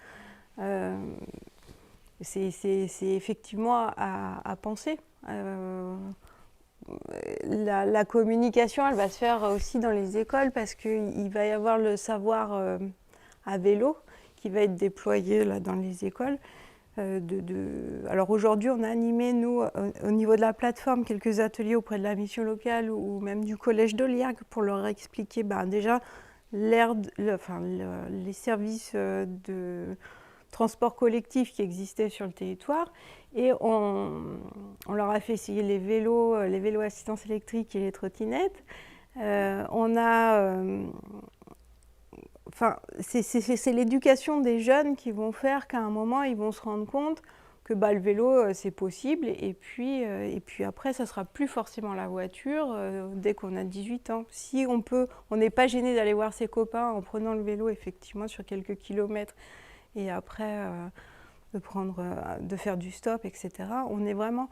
C'est effectivement à penser. La communication, elle va se faire aussi dans les écoles parce qu'il va y avoir le savoir à vélo qui va être déployé là, dans les écoles. Alors aujourd'hui, on a animé, nous, au niveau de la plateforme, quelques ateliers auprès de la mission locale ou même du collège d'Oliergue pour leur expliquer déjà les services de transport collectif qui existaient sur le territoire. Et on leur a fait essayer les vélos à assistance électrique et les trottinettes. C'est l'éducation des jeunes qui vont faire qu'à un moment, ils vont se rendre compte que le vélo, c'est possible. Et puis après, ça ne sera plus forcément la voiture dès qu'on a 18 ans. Si on n'est pas gêné d'aller voir ses copains en prenant le vélo, effectivement, sur quelques kilomètres, et après de faire du stop, etc. On est vraiment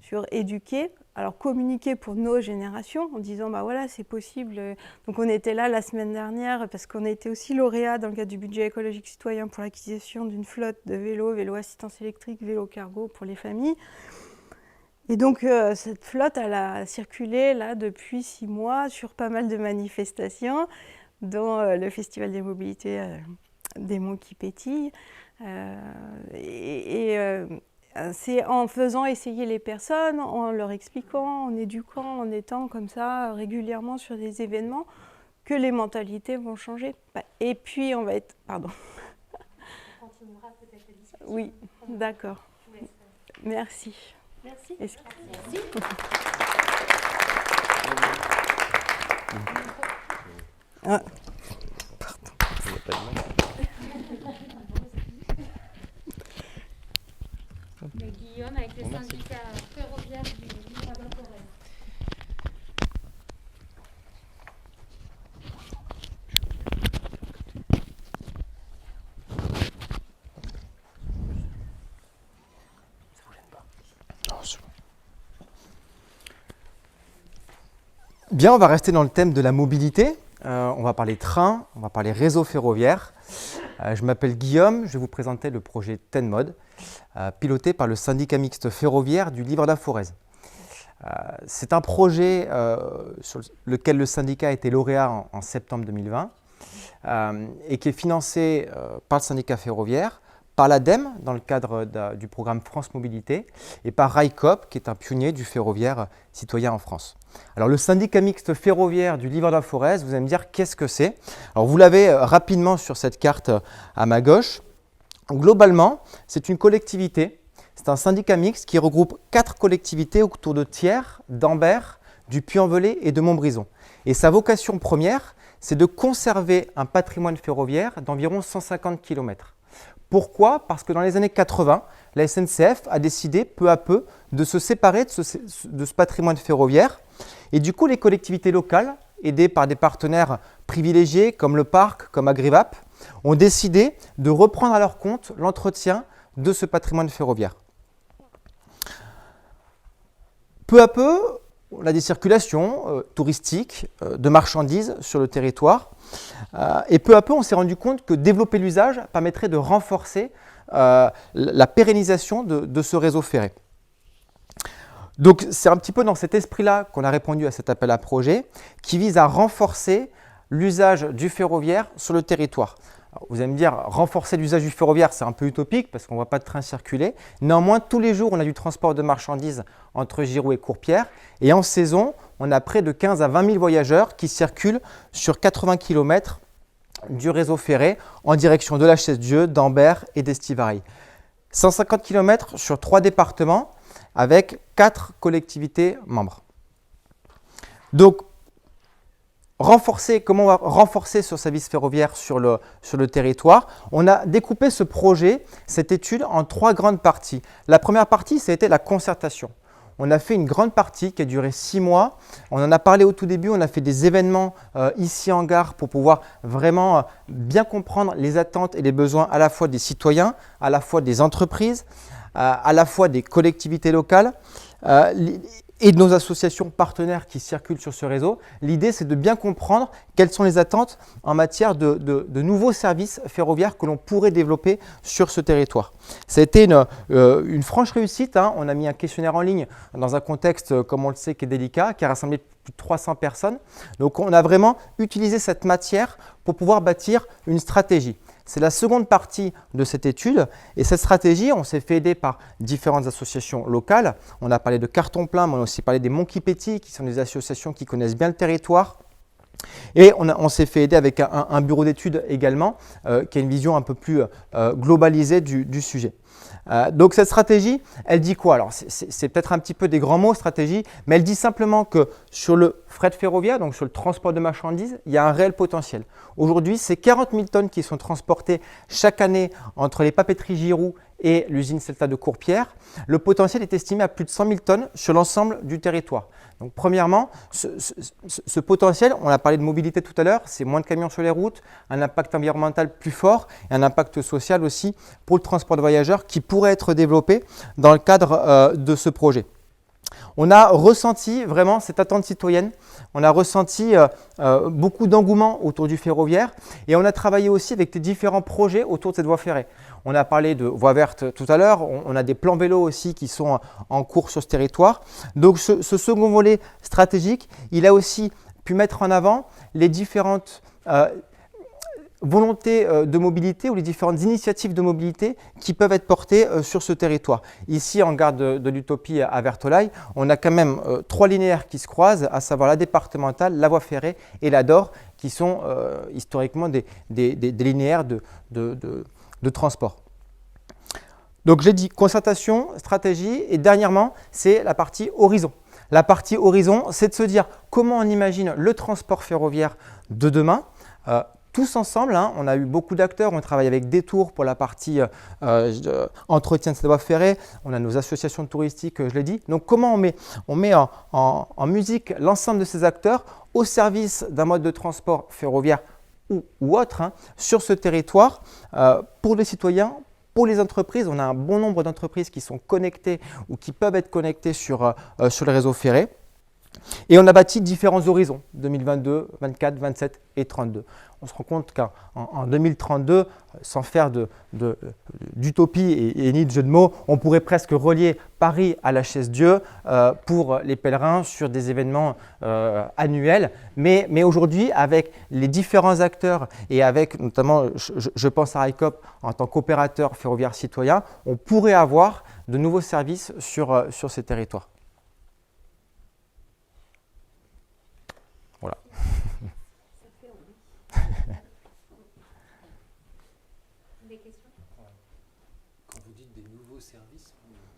sur éduquer, alors communiquer pour nos générations en disant voilà c'est possible. Donc on était là la semaine dernière parce qu'on a été aussi lauréat dans le cadre du budget écologique citoyen pour l'acquisition d'une flotte de vélos assistance électrique, vélos cargo pour les familles. Et donc cette flotte elle a circulé là depuis 6 mois sur pas mal de manifestations dont le Festival des mobilités des Monts qui pétillent. C'est en faisant essayer les personnes, en leur expliquant, en éduquant, en étant comme ça régulièrement sur des événements que les mentalités vont changer. Et puis on va être... Pardon. On continuera peut-être la discussion. Oui, d'accord. Merci. Merci. Merci. Pardon. Guillaume avec le syndicat ferroviaire du Brabant-Forêt. Bien, on va rester dans le thème de la mobilité. On va parler train, on va parler réseau ferroviaire. Je m'appelle Guillaume, je vais vous présenter le projet TENMOD, piloté par le syndicat mixte ferroviaire du Livre-de-la-Forez. C'est un projet sur lequel le syndicat a été lauréat en septembre 2020 et qui est financé par le syndicat ferroviaire, par l'ADEME dans le cadre du programme France Mobilité et par RAICOP qui est un pionnier du ferroviaire citoyen en France. Alors le syndicat mixte ferroviaire du Livre-de-la-Forez, vous allez me dire qu'est-ce que c'est. Alors vous l'avez rapidement sur cette carte à ma gauche. Globalement, c'est une collectivité, c'est un syndicat mixte qui regroupe 4 collectivités autour de Thiers, d'Ambert, du Puy-en-Velay et de Montbrison. Et sa vocation première, c'est de conserver un patrimoine ferroviaire d'environ 150 km. Pourquoi ? Parce que dans les années 80, la SNCF a décidé peu à peu de se séparer de ce patrimoine ferroviaire. Et du coup, les collectivités locales, aidées par des partenaires privilégiés comme le parc, comme Agrivap, ont décidé de reprendre à leur compte l'entretien de ce patrimoine ferroviaire. Peu à peu, on a des circulations touristiques de marchandises sur le territoire. Et peu à peu, on s'est rendu compte que développer l'usage permettrait de renforcer la pérennisation de ce réseau ferré. Donc, c'est un petit peu dans cet esprit-là qu'on a répondu à cet appel à projet qui vise à renforcer l'usage du ferroviaire sur le territoire. Alors, vous allez me dire, renforcer l'usage du ferroviaire, c'est un peu utopique parce qu'on ne voit pas de train circuler. Néanmoins, tous les jours, on a du transport de marchandises entre Giroux et Courpierre. Et en saison, on a près de 15 à 20 000 voyageurs qui circulent sur 80 km du réseau ferré en direction de la Chaise-Dieu, d'Ambert et d'Estivareille. 150 km sur 3 départements avec 4 collectivités membres. Donc, comment on va renforcer ce service ferroviaire sur le territoire? On a découpé ce projet, cette étude, en 3 grandes parties. La première partie, ça a été la concertation. On a fait une grande partie qui a duré 6 mois. On en a parlé au tout début, on a fait des événements ici en gare pour pouvoir vraiment bien comprendre les attentes et les besoins à la fois des citoyens, à la fois des entreprises, à la fois des collectivités locales et de nos associations partenaires qui circulent sur ce réseau. L'idée, c'est de bien comprendre quelles sont les attentes en matière de nouveaux services ferroviaires que l'on pourrait développer sur ce territoire. Ça a été une franche réussite. On a mis un questionnaire en ligne dans un contexte, comme on le sait, qui est délicat, qui a rassemblé plus de 300 personnes. Donc, on a vraiment utilisé cette matière pour pouvoir bâtir une stratégie. C'est la seconde partie de cette étude et cette stratégie, on s'est fait aider par différentes associations locales. On a parlé de Carton Plein, mais on a aussi parlé des Monkey Petty, qui sont des associations qui connaissent bien le territoire. Et on s'est fait aider avec un bureau d'études également, qui a une vision un peu plus globalisée du sujet. Donc cette stratégie, elle dit quoi? Alors c'est peut-être un petit peu des grands mots, stratégie, mais elle dit simplement que sur le fret ferroviaire, donc sur le transport de marchandises, il y a un réel potentiel. Aujourd'hui, c'est 40 000 tonnes qui sont transportées chaque année entre les papeteries Giroux et l'usine Celta de Courpierre. Le potentiel est estimé à plus de 100 000 tonnes sur l'ensemble du territoire. Donc premièrement, ce potentiel, on a parlé de mobilité tout à l'heure, c'est moins de camions sur les routes, un impact environnemental plus fort et un impact social aussi pour le transport de voyageurs qui pourrait être développé dans le cadre de ce projet. On a ressenti vraiment cette attente citoyenne, on a ressenti beaucoup d'engouement autour du ferroviaire et on a travaillé aussi avec les différents projets autour de cette voie ferrée. On a parlé de voie verte tout à l'heure, on a des plans vélos aussi qui sont en cours sur ce territoire. Donc ce second volet stratégique, il a aussi pu mettre en avant les différentes volontés de mobilité ou les différentes initiatives de mobilité qui peuvent être portées sur ce territoire. Ici, en gare de l'Utopie à Vertolaye, on a quand même 3 linéaires qui se croisent, à savoir la départementale, la voie ferrée et la DOR, qui sont historiquement des linéaires de transport. Donc j'ai dit concertation, stratégie et dernièrement, c'est la partie horizon. La partie horizon, c'est de se dire comment on imagine le transport ferroviaire de demain. Tous ensemble, on a eu beaucoup d'acteurs, on travaille avec Détour pour la partie entretien de cette voie ferrée, on a nos associations touristiques, je l'ai dit. Donc comment on met en musique l'ensemble de ces acteurs au service d'un mode de transport ferroviaire ou autre sur ce territoire pour les citoyens, pour les entreprises. On a un bon nombre d'entreprises qui sont connectées ou qui peuvent être connectées sur le réseau ferré. Et on a bâti différents horizons, 2022, 24, 27 et 32. On se rend compte qu'en 2032, sans faire d'utopie et ni de jeu de mots, on pourrait presque relier Paris à la Chaise-Dieu pour les pèlerins sur des événements annuels. Mais aujourd'hui, avec les différents acteurs et avec notamment, je pense à RICOP en tant qu'opérateur ferroviaire citoyen, on pourrait avoir de nouveaux services sur ces territoires. Voilà. Des questions ? Quand vous dites des nouveaux services,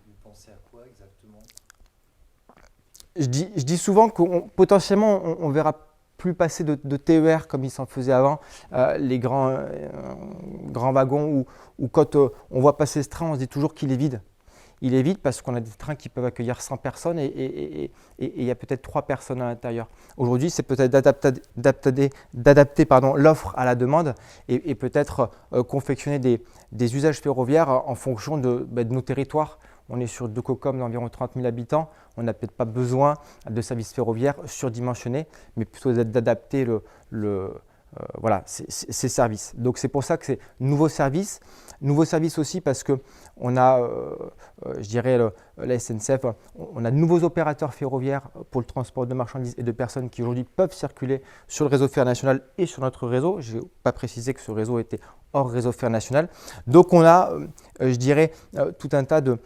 vous pensez à quoi exactement ? Je dis souvent que potentiellement, on verra plus passer de TER comme il s'en faisait avant, les grands wagons, où quand on voit passer ce train, on se dit toujours qu'il est vide. Il est vide parce qu'on a des trains qui peuvent accueillir 100 personnes et il y a peut-être 3 personnes à l'intérieur. Aujourd'hui, c'est peut-être d'adapter l'offre à la demande et peut-être confectionner des usages ferroviaires en fonction de nos territoires. On est sur 2 COCOM d'environ 30 000 habitants. On n'a peut-être pas besoin de services ferroviaires surdimensionnés, mais plutôt d'adapter voilà, ces services. Donc c'est pour ça que c'est nouveaux services. Nouveaux services aussi parce qu'on a, je dirais, la SNCF, on a de nouveaux opérateurs ferroviaires pour le transport de marchandises et de personnes qui aujourd'hui peuvent circuler sur le réseau ferroviaire national et sur notre réseau. Je n'ai pas précisé que ce réseau était hors réseau ferroviaire national. Donc on a, je dirais, tout un tas de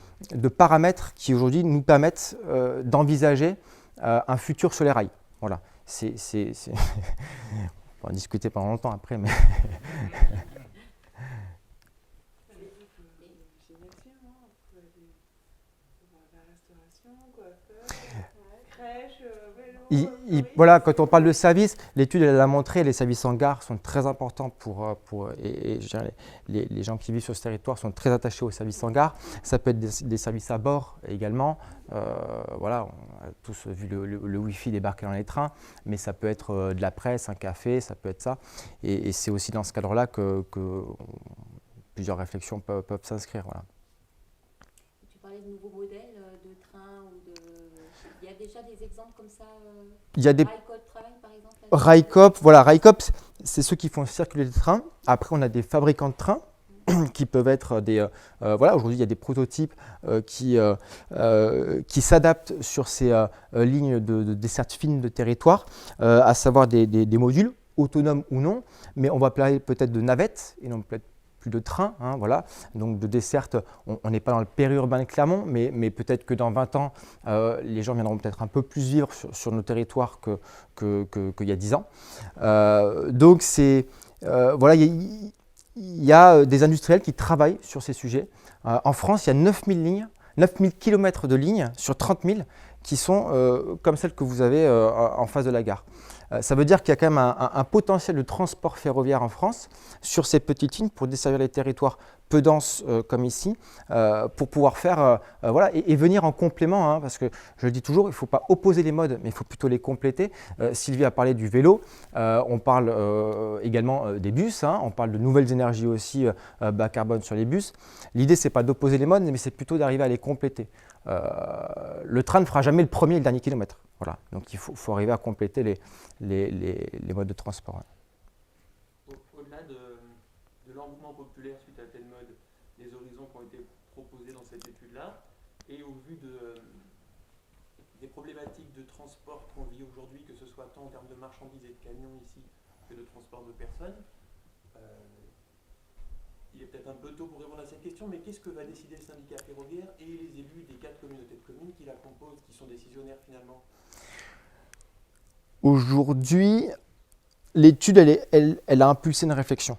paramètres qui aujourd'hui nous permettent d'envisager un futur sur les rails. Voilà. On va en discuter pendant longtemps après, mais… Voilà, quand on parle de services, l'étude elle a montré, les services en gare sont très importants et je dirais, les gens qui vivent sur ce territoire sont très attachés aux services en gare. Ça peut être des services à bord également. Voilà, on a tous vu le Wi-Fi débarquer dans les trains, mais ça peut être de la presse, un café, ça peut être ça. Et c'est aussi dans ce cadre-là que plusieurs réflexions peuvent s'inscrire. Voilà. Tu parlais de nouveaux modèles de trains ou de… Il y a déjà des exemples comme ça Il y a des… RICOP travaille par exemple RICOP, voilà, RICOP, c'est ceux qui font circuler les trains. Après, on a des fabricants de trains qui peuvent être des… voilà, aujourd'hui, il y a des prototypes qui s'adaptent sur ces lignes de desserte fine de territoire, à savoir des modules, autonomes ou non, mais on va parler peut-être de navettes et non peut-être plus de trains, hein, voilà. Donc de desserte, on n'est pas dans le périurbain de Clermont, mais peut-être que dans 20 ans, les gens viendront peut-être un peu plus vivre sur nos territoires qu'il y a 10 ans. Donc c'est… voilà, il y a des industriels qui travaillent sur ces sujets. En France, il y a 9000 lignes, 9000 km de lignes sur 30 000 qui sont comme celles que vous avez en face de la gare. Ça veut dire qu'il y a quand même un potentiel de transport ferroviaire en France sur ces petites lignes pour desservir les territoires peu denses comme ici, pour pouvoir faire, voilà, et venir en complément, hein, parce que je le dis toujours, il ne faut pas opposer les modes, mais il faut plutôt les compléter. Sylvie a parlé du vélo, on parle également des bus, hein, on parle de nouvelles énergies aussi bas carbone sur les bus. L'idée, ce n'est pas d'opposer les modes, mais c'est plutôt d'arriver à les compléter. Le train ne fera jamais le premier et le dernier kilomètre. Voilà. Donc il faut arriver à compléter les modes de transport. Au-delà de l'engouement populaire suite à tel mode, des horizons qui ont été proposés dans cette étude-là, et au vu des problématiques de transport qu'on vit aujourd'hui, que ce soit tant en termes de marchandises et de camions ici que de transport de personnes, il est peut-être un peu tôt pour répondre à cette question, mais qu'est-ce que va décider le syndicat ferroviaire et les élus des 4 communautés de communes qui la composent, qui sont décisionnaires finalement? Aujourd'hui, l'étude, elle a impulsé une réflexion.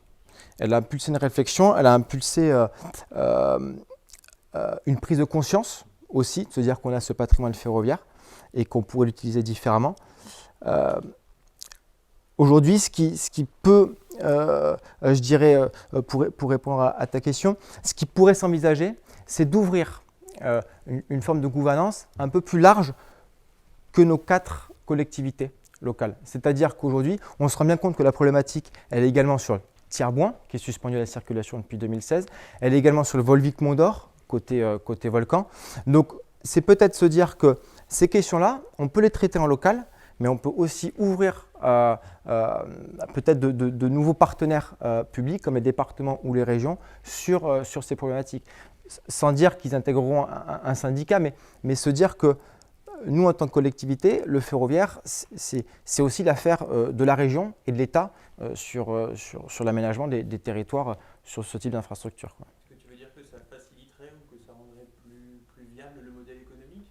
Elle a impulsé une prise de conscience aussi, de se dire qu'on a ce patrimoine ferroviaire et qu'on pourrait l'utiliser différemment. Aujourd'hui, ce qui peut, je dirais, pour répondre à ta question, ce qui pourrait s'envisager, c'est d'ouvrir une forme de gouvernance un peu plus large que nos 4 collectivités locales. C'est-à-dire qu'aujourd'hui, on se rend bien compte que la problématique, elle est également sur le tiers-boin, qui est suspendu à la circulation depuis 2016. Elle est également sur le Volvic-Mont-d'Or, côté Volcan. Donc, c'est peut-être se dire que Ces questions-là, on peut les traiter en local, mais on peut aussi ouvrir peut-être de nouveaux partenaires publics, comme les départements ou les régions, sur ces problématiques. Sans dire qu'ils intégreront un syndicat, mais se dire que nous, en tant que collectivité, le ferroviaire, c'est aussi l'affaire de la région et de l'État sur l'aménagement des territoires sur ce type d'infrastructure. Est-ce que tu veux dire que ça faciliterait ou que ça rendrait plus viable le modèle économique?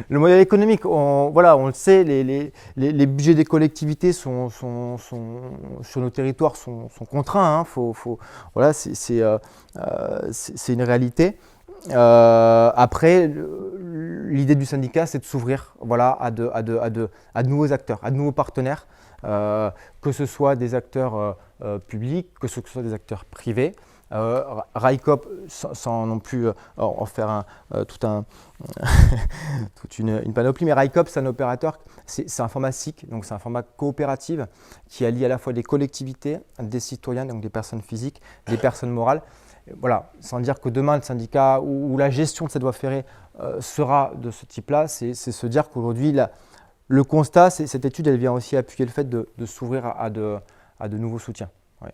Le modèle économique, on le sait, les budgets des collectivités sur nos territoires sont contraints. Voilà, c'est une réalité. Après, l'idée du syndicat, c'est de s'ouvrir à de nouveaux acteurs, à de nouveaux partenaires, que ce soit des acteurs publics, que ce soit des acteurs privés. RICOP, sans non plus en faire toute une panoplie, mais RICOP, c'est un opérateur, c'est un format SIC, donc c'est un format coopératif qui allie à la fois des collectivités, des citoyens, donc des personnes physiques, des personnes morales. Voilà, sans dire que demain le syndicat ou la gestion de cette voie ferrée sera de ce type-là, c'est se dire qu'aujourd'hui, le constat, cette étude, elle vient aussi appuyer le fait de s'ouvrir à de nouveaux soutiens. Ouais.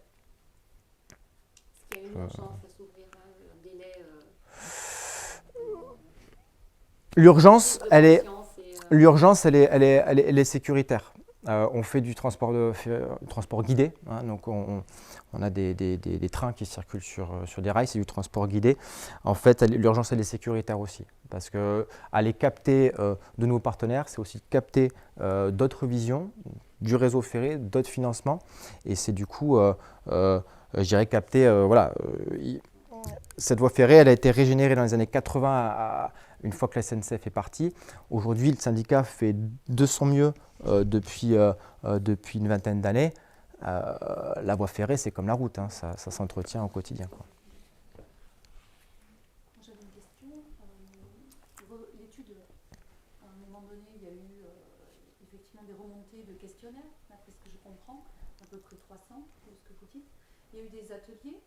Est-ce qu'il y a une urgence à s'ouvrir un délai L'urgence, elle est sécuritaire. On fait du transport guidé, donc on a des trains qui circulent sur des rails, c'est du transport guidé. En fait, l'urgence, elle est sécuritaire aussi, parce qu'aller capter de nouveaux partenaires, c'est aussi capter d'autres visions du réseau ferré, d'autres financements, et c'est du coup, je dirais, capter, cette voie ferrée, elle a été régénérée dans les années 80 une fois que la SNCF est partie. Aujourd'hui, le syndicat fait de son mieux depuis une vingtaine d'années. La voie ferrée, c'est comme la route, ça s'entretient au quotidien. J'avais une question. L'étude, à un moment donné, il y a eu effectivement des remontées de questionnaires, d'après ce que je comprends, à peu près 300, de ce que vous dites. Il y a eu des ateliers,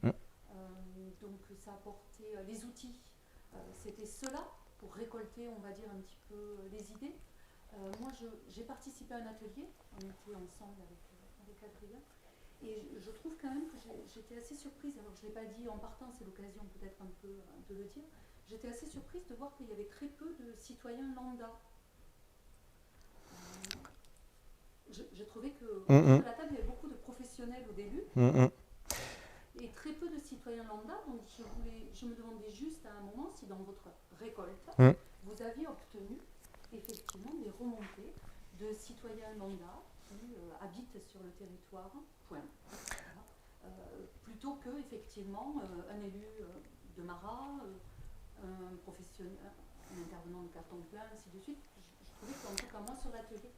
donc ça apportait les outils. C'était cela pour récolter, on va dire, un petit peu les idées. Moi, j'ai participé à un atelier, on était ensemble avec Adrien, et je trouve quand même que j'étais assez surprise, alors je ne l'ai pas dit en partant, c'est l'occasion peut-être un peu de le dire, j'étais assez surprise de voir qu'il y avait très peu de citoyens lambda. Je trouvais qu'au de la table, il y avait beaucoup de professionnels au début, et très peu de citoyens lambda, donc je me demandais juste à un moment si dans votre récolte, vous aviez obtenu effectivement des remontées de citoyens lambda qui habitent sur le territoire, point. Plutôt que effectivement un élu de Marat, un professionnel, un intervenant de carton plein, ainsi de suite. Je trouvais qu'en tout cas moi sur l'atelier,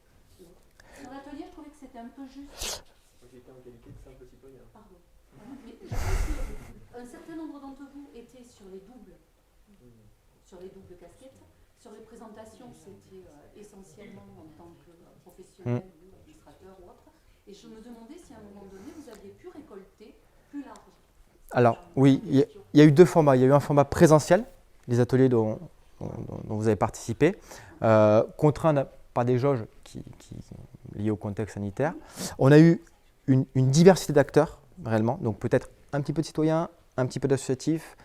je trouvais que c'était un peu juste. J'étais en qualité de simple citoyen. Pardon. Mais je pense qu'un certain nombre d'entre vous étaient sur les doubles casquettes. Sur les présentations, c'était essentiellement en tant que professionnel ou administrateur ou autre. Et je me demandais si à un moment donné, vous aviez pu récolter plus large. Alors, oui, il y a eu deux formats. Il y a eu un format présentiel, les ateliers dont vous avez participé, contraint par des jauges liées au contexte sanitaire. On a eu une diversité d'acteurs, réellement, donc peut-être un petit peu de citoyens, un petit peu d'associatifs,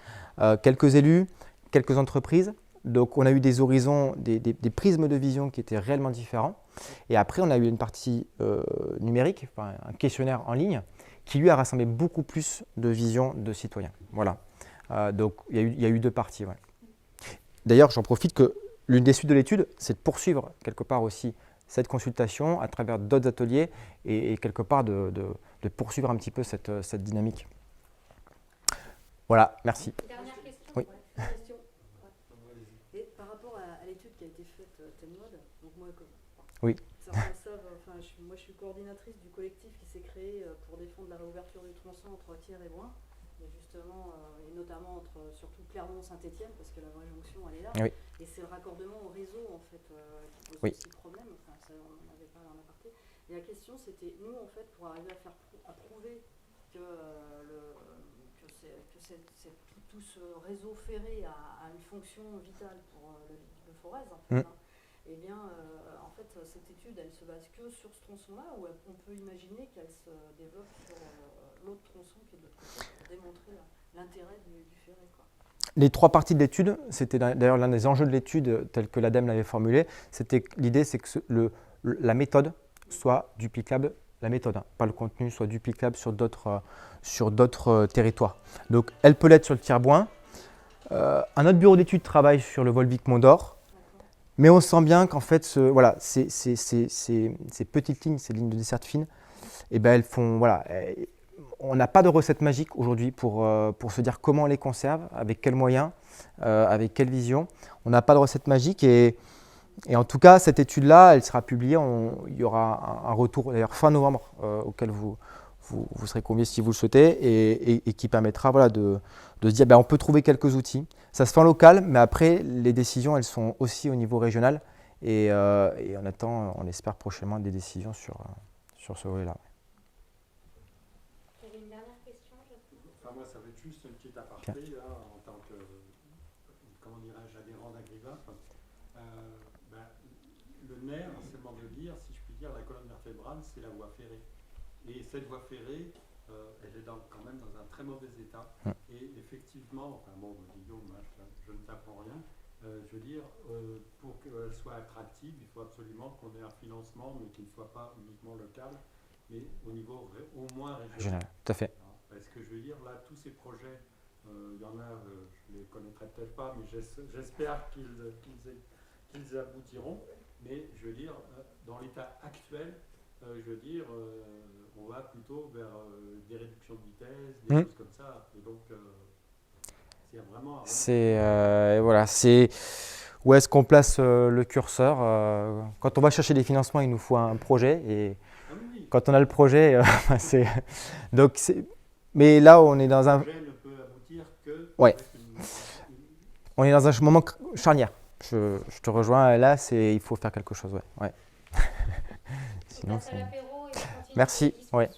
quelques élus, quelques entreprises. Donc on a eu des horizons, des prismes de vision qui étaient réellement différents. Et après, on a eu une partie numérique, enfin, un questionnaire en ligne, qui lui a rassemblé beaucoup plus de visions de citoyens. Voilà. Donc il y a eu deux parties. Ouais. D'ailleurs, j'en profite que l'une des suites de l'étude, c'est de poursuivre quelque part aussi cette consultation à travers d'autres ateliers et quelque part de poursuivre un petit peu cette dynamique. Voilà, merci. Dernière question. Oui. Et par rapport à l'étude qui a été faite TENMOD, donc moi, oui. certains savent, moi je suis coordinatrice du collectif qui s'est créé pour défendre la réouverture du tronçon entre Thiers et Boin, et justement, et notamment entre surtout Clermont-Saint-Étienne, parce que la vraie jonction elle est là, oui. Et c'est le raccordement au réseau en fait qui pose oui. aussi problème, enfin ça, on en avait parlé en aparté. Et la question c'était, nous en fait, pour arriver à prouver que tout ce réseau ferré a une fonction vitale pour le Forez, en fait, eh bien, en fait, cette étude, elle se base que sur ce tronçon-là, ou on peut imaginer qu'elle se développe sur l'autre tronçon qui est de l'autre côté, pour démontrer l'intérêt du ferré, quoi. Les 3 parties de l'étude, c'était d'ailleurs l'un des enjeux de l'étude tel que l'ADEME l'avait formulé, l'idée c'est que la méthode soit duplicable, la méthode, pas le contenu, soit duplicable sur d'autres territoires. Donc elle peut l'être sur le Tiers-Bouin. Un autre bureau d'études travaille sur le Volvic-Mont-d'Or, mais on sent bien qu'en fait, ces petites lignes, ces lignes de desserte fine, eh ben, elles font, voilà, on n'a pas de recette magique aujourd'hui pour se dire comment on les conserve, avec quels moyens, avec quelle vision. On n'a pas de recette magique et en tout cas, cette étude-là, elle sera publiée. Il y aura un retour d'ailleurs fin novembre auquel vous serez conviés si vous le souhaitez et qui permettra voilà, de se dire on peut trouver quelques outils. Ça se fait en local, mais après, les décisions, elles sont aussi au niveau régional et on attend, on espère prochainement des décisions sur ce volet-là. Moi, ça va être juste une petite aparté là, en tant que, comment dirais-je, adhérent d'Agriva. Le nerf, c'est le moment de dire, si je puis dire, la colonne vertébrale, c'est la voie ferrée. Et cette voie ferrée, elle est quand même dans un très mauvais état. Et effectivement, enfin bon, Guillaume, je ne t'apprends rien. Je veux dire, pour qu'elle soit attractive, il faut absolument qu'on ait un financement, mais qui ne soit pas uniquement local, mais au niveau au moins régional. Tout à fait. Parce que je veux dire, là, tous ces projets, il y en a, je ne les connaîtrai peut-être pas, mais j'espère qu'ils aboutiront. Mais je veux dire, dans l'état actuel, je veux dire, on va plutôt vers des réductions de vitesse, des choses comme ça. Et donc, c'est vraiment... voilà, c'est où est-ce qu'on place le curseur. Quand on va chercher des financements, il nous faut un projet. Et quand on a le projet, c'est... Donc, mais là, on est dans un... Le projet ne peut aboutir que... Ouais. On est dans un moment charnière. Je te rejoins. Là, il faut faire quelque chose. Ouais. Sinon, c'est... Merci. Ouais.